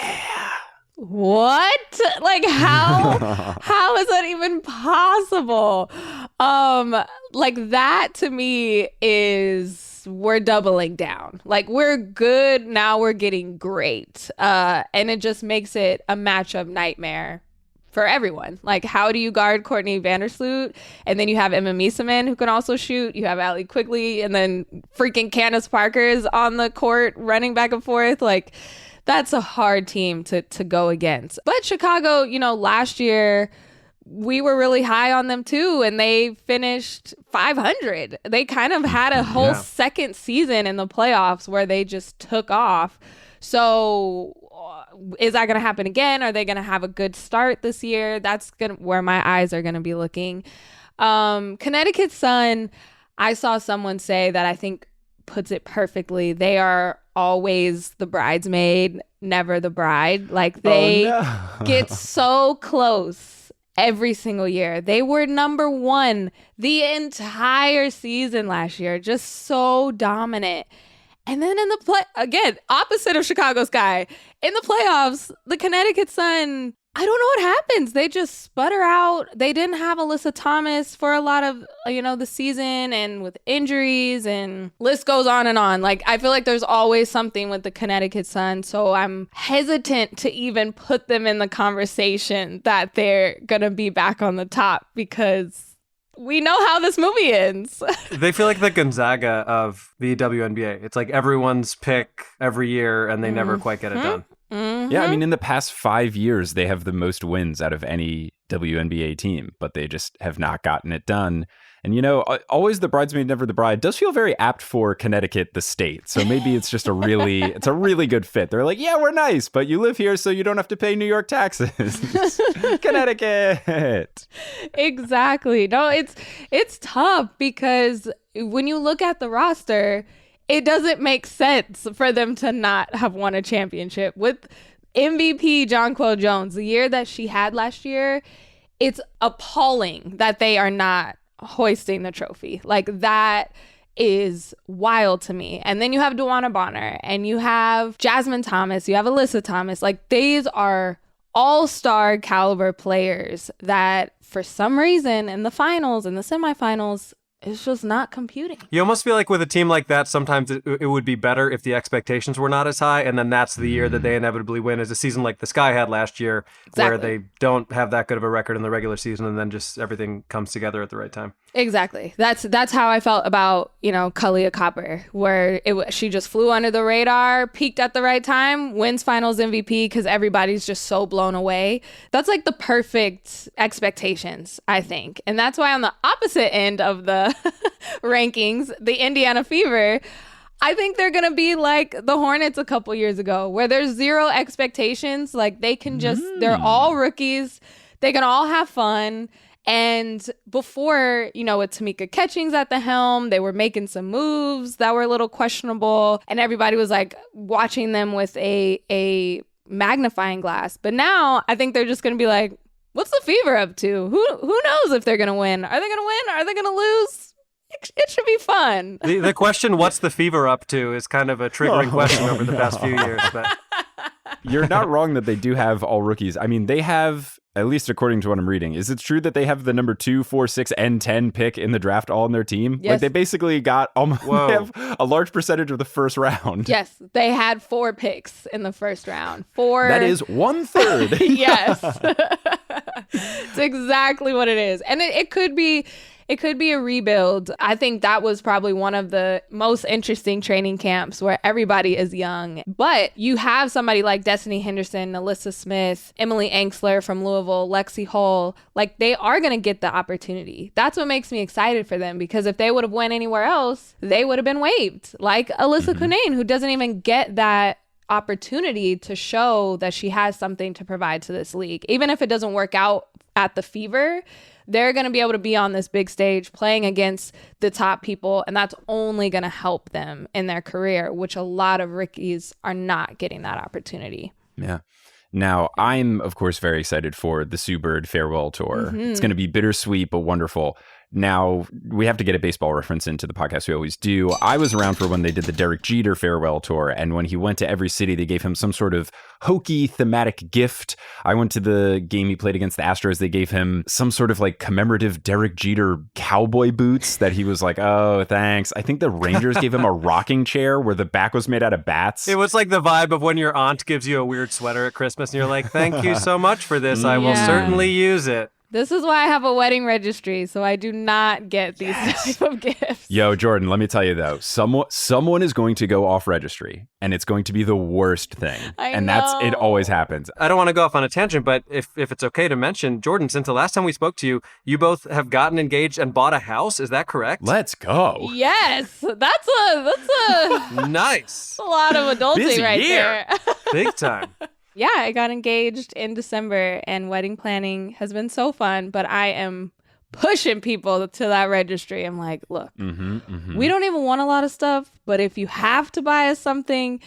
Speaker 2: what? How is that even possible? That to me is, we're doubling down. We're good, now we're getting great. And it just makes it a matchup nightmare for everyone. How do you guard Courtney Vandersloot? And then you have Emma Meeseman, who can also shoot. You have Allie Quigley, and then freaking Candace Parker's on the court running back and forth. That's a hard team to go against. But Chicago, last year, we were really high on them too, and they finished 500. They kind of had a whole second season in the playoffs where they just took off. So is that going to happen again? Are they going to have a good start this year? That's where my eyes are going to be looking. Connecticut Sun, I saw someone say that I think puts it perfectly. They are always the bridesmaid, never the bride. They get so close every single year. They were number 1 the entire season last year, just so dominant. And then in the again, opposite of Chicago Sky, in the playoffs, the Connecticut Sun, I don't know what happens. They just sputter out. They didn't have Alyssa Thomas for a lot of, the season, and with injuries, and list goes on and on. I feel like there's always something with the Connecticut Sun. So I'm hesitant to even put them in the conversation that they're going to be back on the top, because we know how this movie ends.
Speaker 3: They feel like the Gonzaga of the WNBA. It's everyone's pick every year, and they never quite get it done.
Speaker 2: Mm-hmm.
Speaker 1: Yeah, I mean, in the past 5 years, they have the most wins out of any WNBA team, but they just have not gotten it done. And, always the bridesmaid, never the bride does feel very apt for Connecticut, the state. So maybe it's just it's a really good fit. They're like, yeah, we're nice, but you live here, so you don't have to pay New York taxes. Connecticut.
Speaker 2: Exactly. No, it's tough, because when you look at the roster, it doesn't make sense for them to not have won a championship. With MVP Jonquel Jones, the year that she had last year, it's appalling that they are not hoisting the trophy. That is wild to me. And then you have DeWanna Bonner, and you have Jasmine Thomas, you have Alyssa Thomas. These are all-star caliber players that for some reason in the finals and the semifinals, it's just not computing.
Speaker 3: You almost feel like with a team like that, sometimes it would be better if the expectations were not as high, and then that's the year that they inevitably win, as a season like the Sky had last year, where they don't have that good of a record in the regular season, and then just everything comes together at the right time.
Speaker 2: Exactly. That's how I felt about, Kalia Copper, where she just flew under the radar, peaked at the right time, wins finals MVP because everybody's just so blown away. That's like the perfect expectations, I think. And that's why on the opposite end of the rankings, the Indiana Fever, I think they're going to be like the Hornets a couple years ago, where there's zero expectations. Like they can just, they're all rookies. They can all have fun. And before, with Tamika Catchings at the helm, they were making some moves that were a little questionable, and everybody was like watching them with a magnifying glass. But now I think they're just going to be like, what's the Fever up to? Who knows if they're going to win? Are they going to win? Are they going to lose? It should be fun.
Speaker 3: The question, what's the Fever up to, is kind of a triggering question over the past few years. But
Speaker 1: you're not wrong that they do have all rookies. I mean, they have, at least according to what I'm reading, is it true that they have the number 2, 4, 6, and 10 pick in the draft all on their team?
Speaker 2: Yes.
Speaker 1: Like they basically got almost, they have a large percentage of the first round.
Speaker 2: Yes, they had 4 picks in the first round. 4.
Speaker 1: That is 1/3.
Speaker 2: Yes. It's exactly what it is. And it could be a rebuild. I think that was probably one of the most interesting training camps where everybody is young. But you have somebody like Destiny Henderson, Alyssa Smith, Emily Angsler from Louisville, Lexi Hull. Like, they are going to get the opportunity. That's what makes me excited for them, because if they would have went anywhere else, they would have been waived. Like Alyssa Cunane, who doesn't even get that opportunity to show that she has something to provide to this league. Even if it doesn't work out at the Fever, they're going to be able to be on this big stage playing against the top people, and that's only going to help them in their career, which a lot of rookies are not getting that opportunity.
Speaker 1: Yeah. Now, I'm, of course, very excited for the Sue Bird farewell tour. It's going to be bittersweet, but wonderful. Now, we have to get a baseball reference into the podcast. We always do. I was around for when they did the Derek Jeter farewell tour, and when he went to every city, they gave him some sort of hokey thematic gift. I went to the game he played against the Astros. They gave him some sort of like commemorative Derek Jeter cowboy boots that he was like, oh, thanks. I think the Rangers gave him a rocking chair where the back was made out of bats.
Speaker 3: it was like the vibe of when your aunt gives you a weird sweater at Christmas and you're like, thank you so much for this. I will certainly use it.
Speaker 2: This is why I have a wedding registry, so I do not get these type of gifts.
Speaker 1: Yo, Jordan, let me tell you though, someone is going to go off registry, and it's going to be the worst thing. It always happens.
Speaker 3: I don't want to go off on a tangent, but if it's okay to mention, Jordan, since the last time we spoke to you, you both have gotten engaged and bought a house. Is that correct?
Speaker 1: Let's go.
Speaker 2: Yes, that's a
Speaker 3: nice.
Speaker 2: a lot of adulting
Speaker 1: Busy
Speaker 2: right
Speaker 1: year.
Speaker 2: there.
Speaker 3: Big time.
Speaker 2: Yeah, I got engaged in December, and wedding planning has been so fun, but I am pushing people to that registry. I'm like, look, we don't even want a lot of stuff, but if you have to buy us something,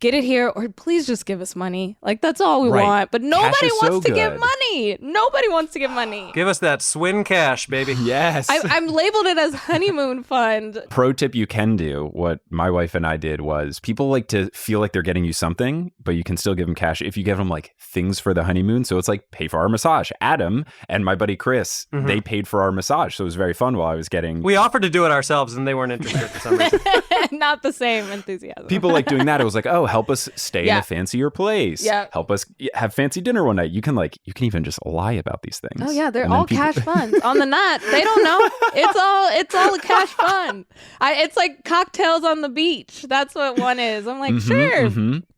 Speaker 2: get it here, or please just give us money. Like, that's all we want. But nobody wants to give money. Nobody wants to give money.
Speaker 3: Give us that Swin cash, baby.
Speaker 1: Yes.
Speaker 2: I'm labeled it as honeymoon fund.
Speaker 1: Pro tip you can do, what my wife and I did was, people like to feel like they're getting you something, but you can still give them cash if you give them like things for the honeymoon. So it's like, pay for our massage. Adam and my buddy Chris, they paid for our massage. So it was very fun while I was getting...
Speaker 3: We offered to do it ourselves and they weren't interested for some reason.
Speaker 2: Not the same enthusiasm.
Speaker 1: People like doing that. It was like, oh, help us stay in a fancier place. Help us have fancy dinner one night. You can even just lie about these things.
Speaker 2: Oh yeah, they're all cash funds. On the nut, they don't know. It's all a cash fund. It's like cocktails on the beach. That's what one is. I'm like, sure,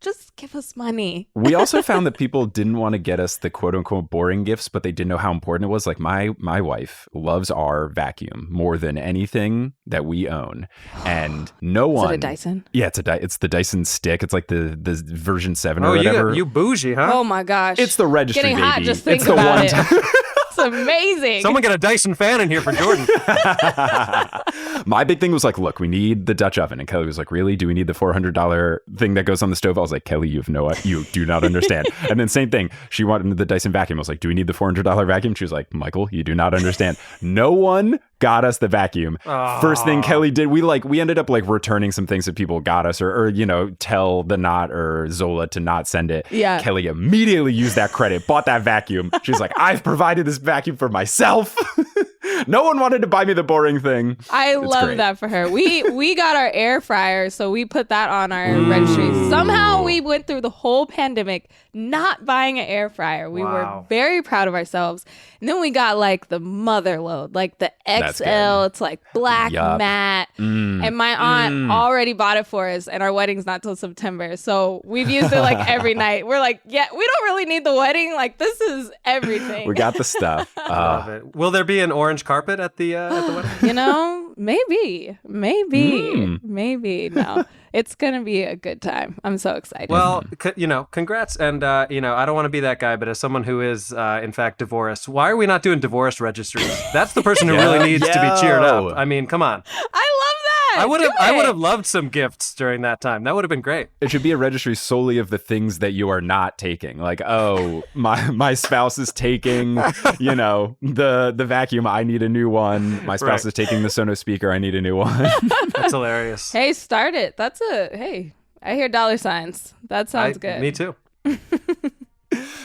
Speaker 2: just give us money.
Speaker 1: We also found that people didn't want to get us the quote unquote boring gifts, but they didn't know how important it was. Like my wife loves our vacuum more than anything that we own, and no one.
Speaker 2: Is it a Dyson?
Speaker 1: Yeah, it's the Dyson stick. It's like the version 7 or whatever.
Speaker 3: You bougie, huh?
Speaker 2: Oh my gosh,
Speaker 1: it's the registry,
Speaker 2: getting
Speaker 1: baby.
Speaker 2: hot. Just think
Speaker 1: it's the
Speaker 2: about
Speaker 1: one
Speaker 2: it.
Speaker 1: time.
Speaker 2: It's amazing.
Speaker 3: Someone get a Dyson fan in here for Jordan.
Speaker 1: My big thing was like, look, we need the Dutch oven. And Kelly was like, really? Do we need the $400 thing that goes on the stove? I was like, Kelly, you do not understand. And then same thing. She wanted the Dyson vacuum. I was like, do we need the $400 vacuum? She was like, Michael, you do not understand. No one got us the vacuum. First thing Kelly did, we ended up like returning some things that people got us, or tell the Knot or Zola to not send it.
Speaker 2: Yeah.
Speaker 1: Kelly immediately used that credit, bought that vacuum. She's like, I've provided this vacuum for myself. No one wanted to buy me the boring thing.
Speaker 2: I love that for her. We got our air fryer, so we put that on our registry. Somehow we went through the whole pandemic not buying an air fryer. We were very proud of ourselves. And then we got like the mother load, like the XL. It's like black matte. And my aunt already bought it for us, and our wedding's not till September. So we've used it like every night. We're like, yeah, we don't really need the wedding. Like, this is everything.
Speaker 1: We got the stuff.
Speaker 3: Love it. Will there be an orange carpet at the wedding?
Speaker 2: Maybe. No, it's gonna be a good time. I'm so excited.
Speaker 3: Well, congrats. And I don't want to be that guy, but as someone who is in fact divorced, why are we not doing divorce registries? That's the person who really needs to be cheered up. I mean, come on.
Speaker 2: I love that.
Speaker 3: I would have loved some gifts during that time. That would have been great.
Speaker 1: It should be a registry solely of the things that you are not taking. Like, oh, my spouse is taking, the vacuum. I need a new one. My spouse is taking the Sonos speaker. I need a new one.
Speaker 3: That's hilarious.
Speaker 2: Hey, start it. Hey, I hear dollar signs. That sounds good.
Speaker 3: Me too.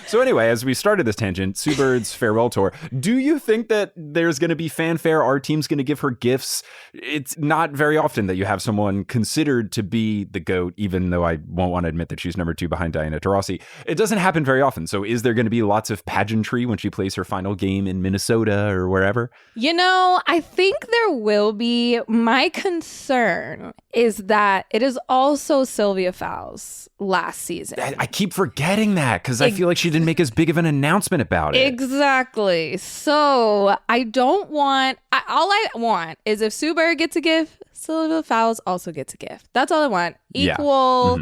Speaker 1: So anyway, as we started this tangent, Sue Bird's farewell tour, do you think that there's going to be fanfare? Our team's going to give her gifts? It's not very often that you have someone considered to be the GOAT, even though I won't want to admit that she's number 2 behind Diana Taurasi. It doesn't happen very often. So is there going to be lots of pageantry when she plays her final game in Minnesota or wherever?
Speaker 2: I think there will be. My concern is that it is also Sylvia Fowles last season.
Speaker 1: I keep forgetting that because I feel like she didn't make as big of an announcement about it.
Speaker 2: Exactly. So I don't want, all I want is if Sue Bird gets a gift, Sylvia Fowles also gets a gift. That's all I want. Equal.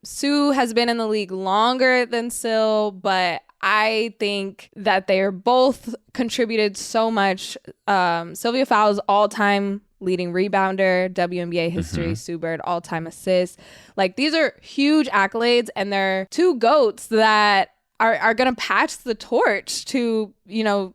Speaker 2: Sue has been in the league longer than Syl, but I think that they are both contributed so much. Sylvia Fowles, all-time leading rebounder, WNBA history, Sue Bird, all-time assists. Like, these are huge accolades, and they're 2 GOATs that are going to pass the torch to,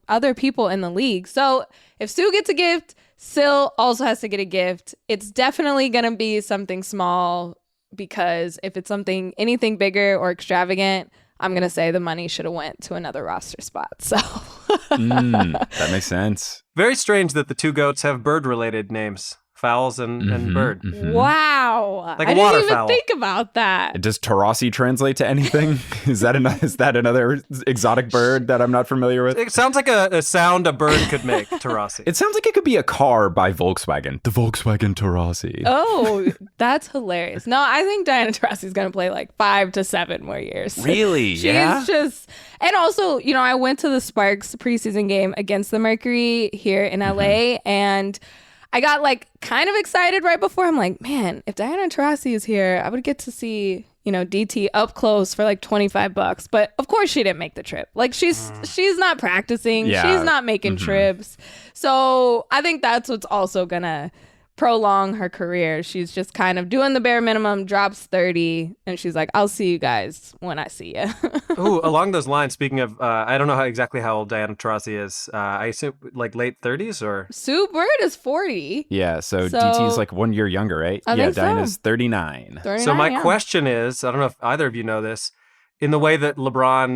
Speaker 2: other people in the league. So if Sue gets a gift, Syl also has to get a gift. It's definitely going to be something small, because if it's anything bigger or extravagant, I'm going to say the money should have went to another roster spot. So
Speaker 1: that makes sense.
Speaker 3: Very strange that the 2 GOATs have bird-related names. Fowles and Bird.
Speaker 2: Wow.
Speaker 3: Like
Speaker 2: I
Speaker 3: a
Speaker 2: didn't
Speaker 3: waterfowl.
Speaker 2: even think about that.
Speaker 1: Does Taurasi translate to anything? Is that another exotic bird that I'm not familiar with?
Speaker 3: It sounds like a sound a bird could make, Taurasi.
Speaker 1: It sounds like it could be a car by Volkswagen. The Volkswagen Taurasi.
Speaker 2: Oh, that's hilarious. No, I think Diana Taurasi is going to play like 5 to 7 more years.
Speaker 1: Really?
Speaker 2: She's just... And also, I went to the Sparks preseason game against the Mercury here in LA, and I got like kind of excited right before. I'm like, man, if Diana Taurasi is here, I would get to see, DT up close for like $25. But of course she didn't make the trip. Like she's not practicing.
Speaker 1: Yeah.
Speaker 2: She's not making trips. So I think that's what's also gonna prolong her career. She's just kind of doing the bare minimum, drops 30, and she's like, I'll see you guys when I see you.
Speaker 3: Ooh, along those lines, speaking of, I don't know exactly how old Diana Taurasi is. I assume like late 30s or?
Speaker 2: Sue Bird is 40.
Speaker 1: Yeah, so DT's like 1 year younger, right?
Speaker 2: I think
Speaker 1: Diana's
Speaker 2: so.
Speaker 1: 39.
Speaker 3: So my question is, I don't know if either of you know this, in the way that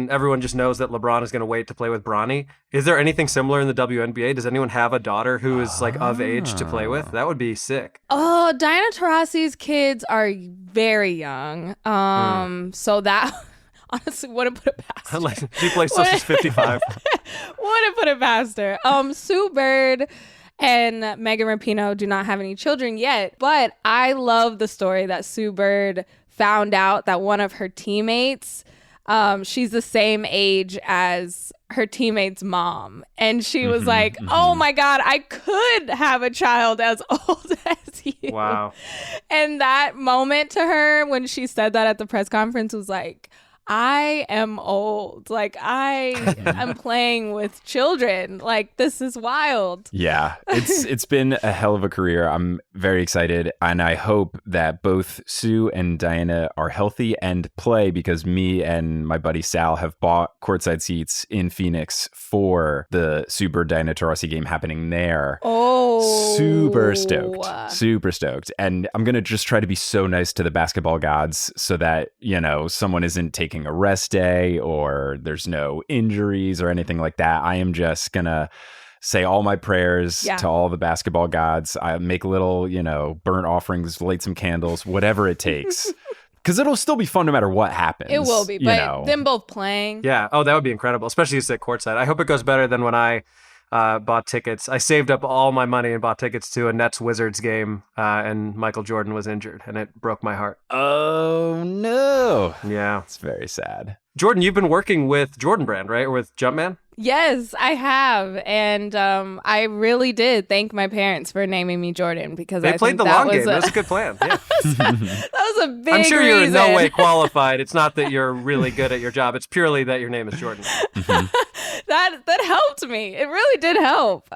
Speaker 3: everyone just knows that LeBron is going to wait to play with Bronny, is there anything similar in the WNBA? Does anyone have a daughter who is like of age to play with? That would be sick.
Speaker 2: Oh, Diana Taurasi's kids are very young. So that honestly wouldn't put it past her.
Speaker 3: Like, she plays till she's 55.
Speaker 2: Wouldn't put it past her. Sue Bird and Megan Rapinoe do not have any children yet, but I love the story that Sue Bird found out that one of her teammates, she's the same age as her teammate's mom. And she was like, oh my God, I could have a child as old as you.
Speaker 3: Wow.
Speaker 2: And that moment to her when she said that at the press conference was like, I am old. Like, I am playing with children. Like, this is wild.
Speaker 1: Yeah, it's been a hell of a career. I'm very excited, and I hope that both Sue and Diana are healthy and play, because me and my buddy Sal have bought courtside seats in Phoenix for the Sue Bird Diana Taurasi game happening there.
Speaker 2: Oh.
Speaker 1: Super stoked. And I'm going to just try to be so nice to the basketball gods so that, someone isn't taking a rest day or there's no injuries or anything like that. I am just going to say all my prayers to all the basketball gods. I make little, burnt offerings, light some candles, whatever it takes. Because it'll still be fun no matter what happens.
Speaker 2: It will be, but them both playing.
Speaker 3: Yeah. Oh, that would be incredible, especially to sit courtside. I hope it goes better than when I bought tickets. I saved up all my money and bought tickets to a Nets-Wizards game, and Michael Jordan was injured, and it broke my heart.
Speaker 1: Oh, no.
Speaker 3: Yeah.
Speaker 1: It's very sad.
Speaker 3: Jordan, you've been working with Jordan Brand, right? Or with Jumpman?
Speaker 2: Yes, I have. And I really did thank my parents for naming me Jordan, because
Speaker 3: they played the long game. That was a good plan. Yeah.
Speaker 2: That was a big
Speaker 3: I'm sure you're in
Speaker 2: reason.
Speaker 3: no way qualified. It's not that you're really good at your job. It's purely that your name is Jordan.
Speaker 2: That helped me. It really did help.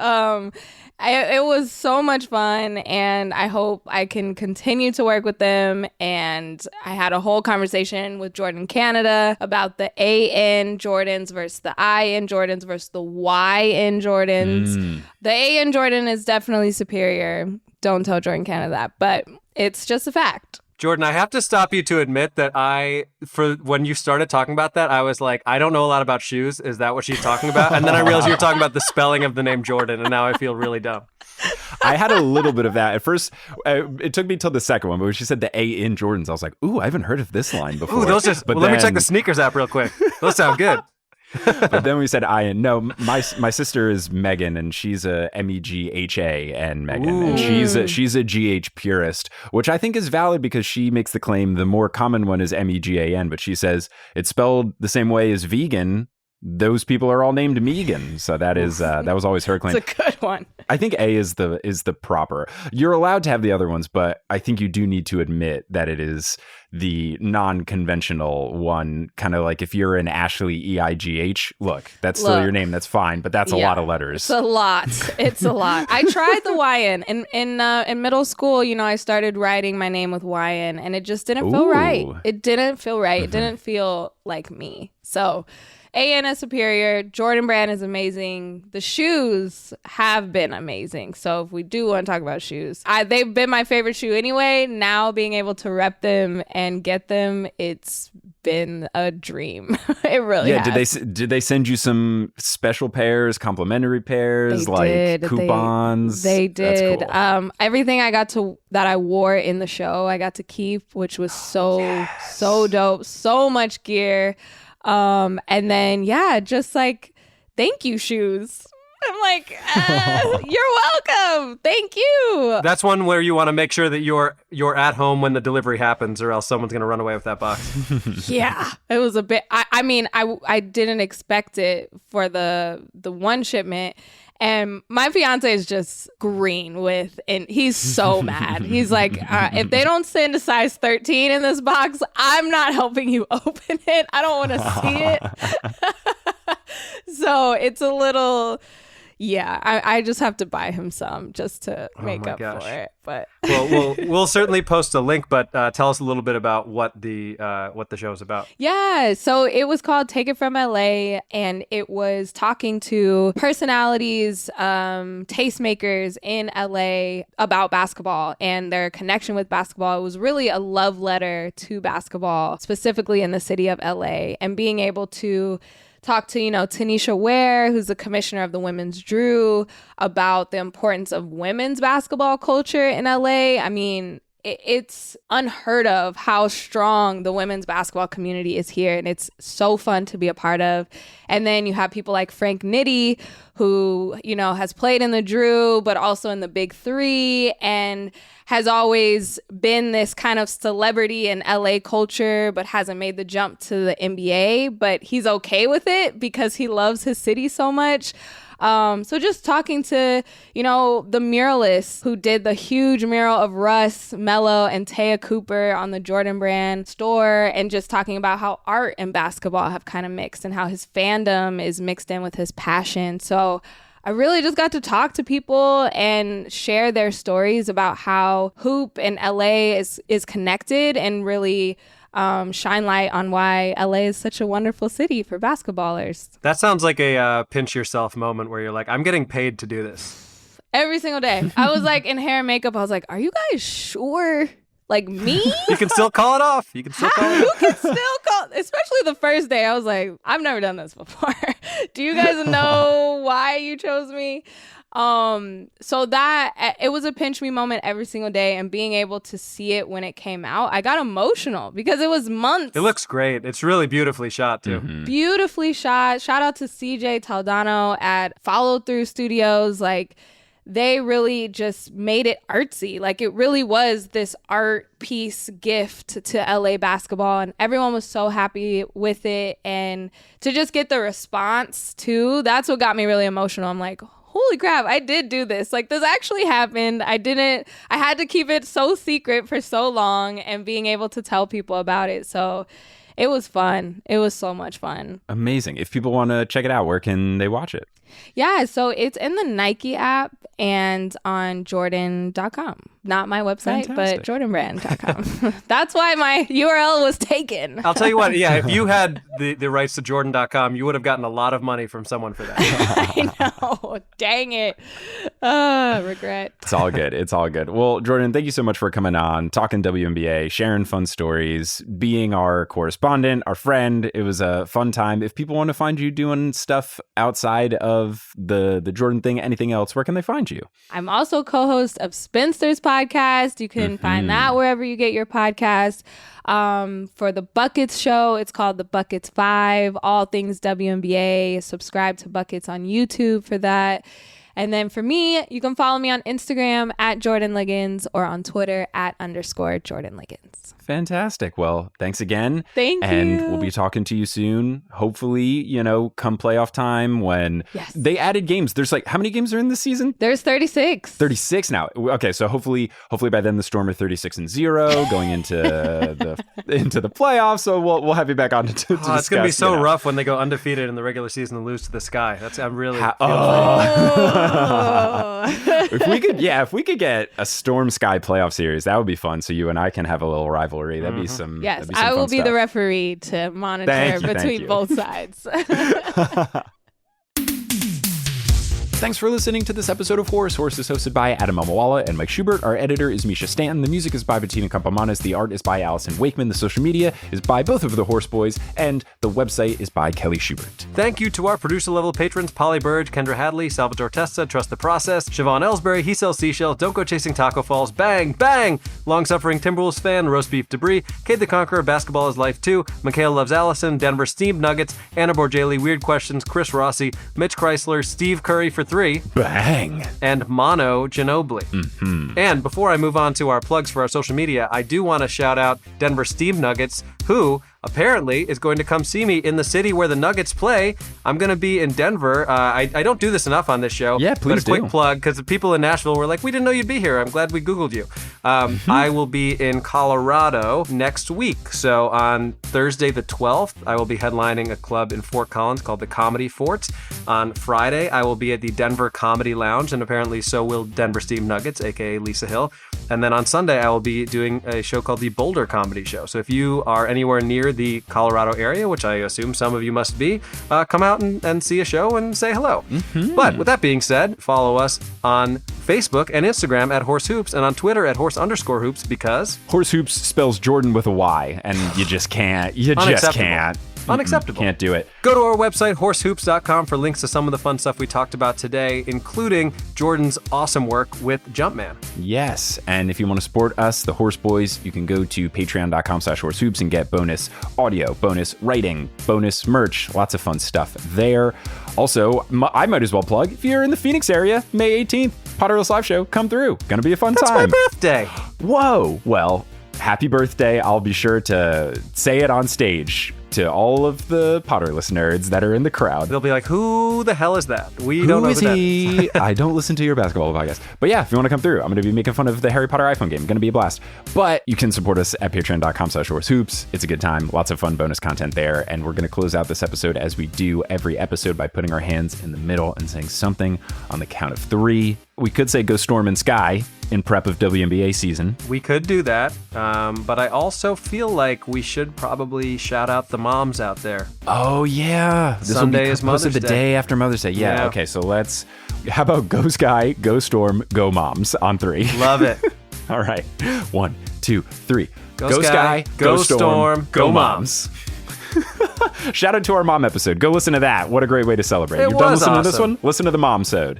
Speaker 2: It was so much fun, and I hope I can continue to work with them. And I had a whole conversation with Jordan Canada about the A in Jordans versus the I in Jordans versus the Y in Jordans. The A in Jordan is definitely superior. Don't tell Jordan Canada that, but it's just a fact.
Speaker 3: Jordan, I have to stop you to admit that when you started talking about that, I was like, I don't know a lot about shoes. Is that what she's talking about? And then I realized you were talking about the spelling of the name Jordan, and now I feel really dumb.
Speaker 1: I had a little bit of that. At first, it took me till the second one, but when she said the A in Jordans, I was like, ooh, I haven't heard of this line before.
Speaker 3: Ooh, let me check the sneakers app real quick. Those sound good.
Speaker 1: But then we said I and no, my sister is Megan, and she's a MEGHA and Megan. Ooh. And she's a GH purist, which I think is valid, because she makes the claim the more common one is MEGAN, but she says it's spelled the same way as vegan. Those people are all named Megan, so that was always her claim.
Speaker 2: It's a good one.
Speaker 1: I think A is the proper. You're allowed to have the other ones, but I think you do need to admit that it is the non-conventional one. Kind of like if you're an Ashley EIGH, look, that's still your name. That's fine, but that's a lot of letters.
Speaker 2: It's a lot. It's a lot. I tried the YN in middle school. I started writing my name with YN, and it just didn't feel right. It didn't feel right. It didn't feel like me. So AN is superior. Jordan Brand is amazing. The shoes have been amazing. So if we do want to talk about shoes, they've been my favorite shoe anyway. Now being able to rep them and get them, it's been a dream. It really has.
Speaker 1: Did they send you some special pairs, complimentary pairs, coupons?
Speaker 2: They did.
Speaker 1: That's cool.
Speaker 2: Everything that I wore in the show, I got to keep, which was so dope. So much gear. And then, just like, thank you shoes. I'm like, you're welcome. Thank you.
Speaker 3: That's one where you want to make sure that you're at home when the delivery happens, or else someone's going to run away with that box.
Speaker 2: Yeah, it was a bit, I didn't expect it for the one shipment. And my fiance is just green and he's so mad. He's like, if they don't send a size 13 in this box, I'm not helping you open it. I don't want to see it. So it's a little, I just have to buy him some just to make up for it. But
Speaker 3: we'll certainly post a link, but tell us a little bit about what the show is about.
Speaker 2: Yeah, so it was called Take It From LA, and it was talking to personalities, tastemakers in LA about basketball and their connection with basketball. It was really a love letter to basketball, specifically in the city of LA, and being able to talk to, Tanisha Ware, who's the commissioner of the Women's Drew, about the importance of women's basketball culture in LA. I mean, it's unheard of how strong the women's basketball community is here, and it's so fun to be a part of. And then you have people like Frank Nitti, who, has played in the Drew, but also in the Big Three, and has always been this kind of celebrity in LA culture, but hasn't made the jump to the NBA. But he's okay with it because he loves his city so much. So just talking to, you know, the muralists who did the huge mural of Russ, Melo, and Taya Cooper on the Jordan Brand store, and just talking about how art and basketball have kind of mixed and how his fandom is mixed in with his passion. So I really just got to talk to people and share their stories about how hoop in LA is connected, and really shine light on why LA is such a wonderful city for basketballers.
Speaker 3: That sounds like a pinch yourself moment where you're like, I'm getting paid to do this.
Speaker 2: Every single day. I was like in hair and makeup. I was like, are you guys sure? Like me?
Speaker 3: You can still call it off. You can still call it
Speaker 2: You
Speaker 3: off.
Speaker 2: can still call, especially the first day. I was like, I've never done this before. Do you guys know why you chose me? So that it was a pinch me moment every single day, and being able to see it when it came out, I got emotional because it was months.
Speaker 3: It looks great. It's really beautifully shot too.
Speaker 1: Mm-hmm.
Speaker 2: Beautifully shot. Shout out to CJ Taldano at Follow Through Studios. Like, they really just made it artsy. Like, it really was this art piece gift to LA basketball, and everyone was so happy with it. And to just get the response too, that's what got me really emotional. I'm like, holy crap, I did do this. Like, this actually happened. I had to keep it so secret for so long, and being able to tell people about it. So it was fun. It was so much fun.
Speaker 1: Amazing. If people want to check it out, where can they watch it?
Speaker 2: Yeah, so it's in the Nike app and on Jordan.com. Not my website,
Speaker 1: Fantastic.
Speaker 2: but JordanBrand.com. That's why my URL was taken.
Speaker 3: I'll tell you what, yeah, if you had the rights to Jordan.com, you would have gotten a lot of money from someone for that.
Speaker 2: I know. Dang it. Regret.
Speaker 1: It's all good. It's all good. Well, Jordan, thank you so much for coming on, talking WNBA, sharing fun stories, being our correspondent, our friend. It was a fun time. If people want to find you doing stuff outside of the Jordan thing, anything else, where can they find you?
Speaker 2: I'm also co-host of Spinsters podcast. You can find that wherever you get your podcast. For the Buckets show, it's called the Buckets 5, all things WNBA. Subscribe to Buckets on YouTube for that. And then for me, you can follow me on Instagram at Jordan Ligons, or on Twitter at _Jordan Ligons.
Speaker 1: Fantastic. Well, thanks again.
Speaker 2: Thank you.
Speaker 1: And we'll be talking to you soon. Hopefully, you know, come playoff time when they added games. There's like, how many games are in this season?
Speaker 2: There's 36.
Speaker 1: 36 now. Okay, so hopefully by then the Storm are 36-0 going into the playoffs. So we'll have you back on to discuss.
Speaker 3: It's gonna be so rough when they go undefeated in the regular season and lose to the Sky. I'm really
Speaker 1: if we could get a Storm Sky playoff series, that would be fun. So you and I can have a little rivalry. That'd be some.
Speaker 2: Yes,
Speaker 1: that'd be some
Speaker 2: I will
Speaker 1: fun
Speaker 2: be
Speaker 1: stuff.
Speaker 2: the referee to monitor between both sides.
Speaker 1: Thanks for listening to this episode of Horse. Horse is hosted by Adam Amawala and Mike Schubert. Our editor is Misha Stanton. The music is by Bettina Campamanes. The art is by Allison Wakeman. The social media is by both of the Horse Boys. And the website is by Kelly Schubert.
Speaker 3: Thank you to our producer-level patrons, Polly Burge, Kendra Hadley, Salvatore Testa, Trust the Process, Siobhan Ellsbury, He Sells Seashells, Don't Go Chasing Taco Falls, Bang, Bang, Long-Suffering Timberwolves Fan, Roast Beef Debris, Kate the Conqueror, Basketball is Life 2, Mikhail Loves Allison, Denver Steamed Nuggets, Anna Borgelli, Weird Questions, Chris Rossi, Mitch Chrysler, Steve Curry for 3.
Speaker 1: Bang!
Speaker 3: And Mono Ginobili. And before I move on to our plugs for our social media, I do want to shout out Denver Steamed Nuggets, who apparently is going to come see me in the city where the Nuggets play. I'm going to be in Denver. I don't do this enough on this show.
Speaker 1: Yeah, please
Speaker 3: do. But a quick plug, because the people in Nashville were like, we didn't know you'd be here. I'm glad we Googled you. I will be in Colorado next week. So on Thursday the 12th, I will be headlining a club in Fort Collins called the Comedy Fort. On Friday, I will be at the Denver Comedy Lounge, and apparently so will Denver Steamed Nuggets, aka Lisa Hill. And then on Sunday, I will be doing a show called the Boulder Comedy Show. So if you are anywhere near the Colorado area, which I assume some of you must be, come out and see a show and say hello. But with that being said, follow us on Facebook and Instagram at Horse Hoops, and on Twitter at Horse_Hoops, because
Speaker 1: Horse Hoops spells Jordan with a Y, and you just can't. You just can't.
Speaker 3: Unacceptable.
Speaker 1: Can't do it.
Speaker 3: Go to our website, horsehoops.com, for links to some of the fun stuff we talked about today, including Jordan's awesome work with Jumpman.
Speaker 1: Yes, and if you want to support us, the Horse Boys, you can go to patreon.com/horsehoops and get bonus audio, bonus writing, bonus merch, lots of fun stuff there. Also, I might as well plug, if you're in the Phoenix area, May 18th, Potterless Live Show, come through. Gonna be a fun time.
Speaker 3: That's my birthday.
Speaker 1: Whoa. Well, happy birthday. I'll be sure to say it on stage to all of the Potterless nerds that are in the crowd.
Speaker 3: They'll be like, who the hell is that? We don't know who that is.
Speaker 1: I don't listen to your basketball podcast. But yeah, if you want to come through, I'm going to be making fun of the Harry Potter iPhone game. Going to be a blast. But you can support us at patreon.com/horsehoops. It's a good time. Lots of fun bonus content there. And we're going to close out this episode as we do every episode by putting our hands in the middle and saying something on the count of 3. We could say go Storm and Sky in prep of WNBA season.
Speaker 3: We could do that. But I also feel like we should probably shout out the moms out there.
Speaker 1: Oh, yeah. This
Speaker 3: Sunday
Speaker 1: will be
Speaker 3: is Mother's
Speaker 1: posted the day after Mother's Day. Yeah. Okay, so how about go Sky, go Storm, go moms on 3?
Speaker 3: Love it.
Speaker 1: All right. 1, 2, 3.
Speaker 3: Go Sky, go Storm, go moms.
Speaker 1: Shout out to our mom episode. Go listen to that. What a great way to celebrate. You're done listening to this one? Listen to the Momsode.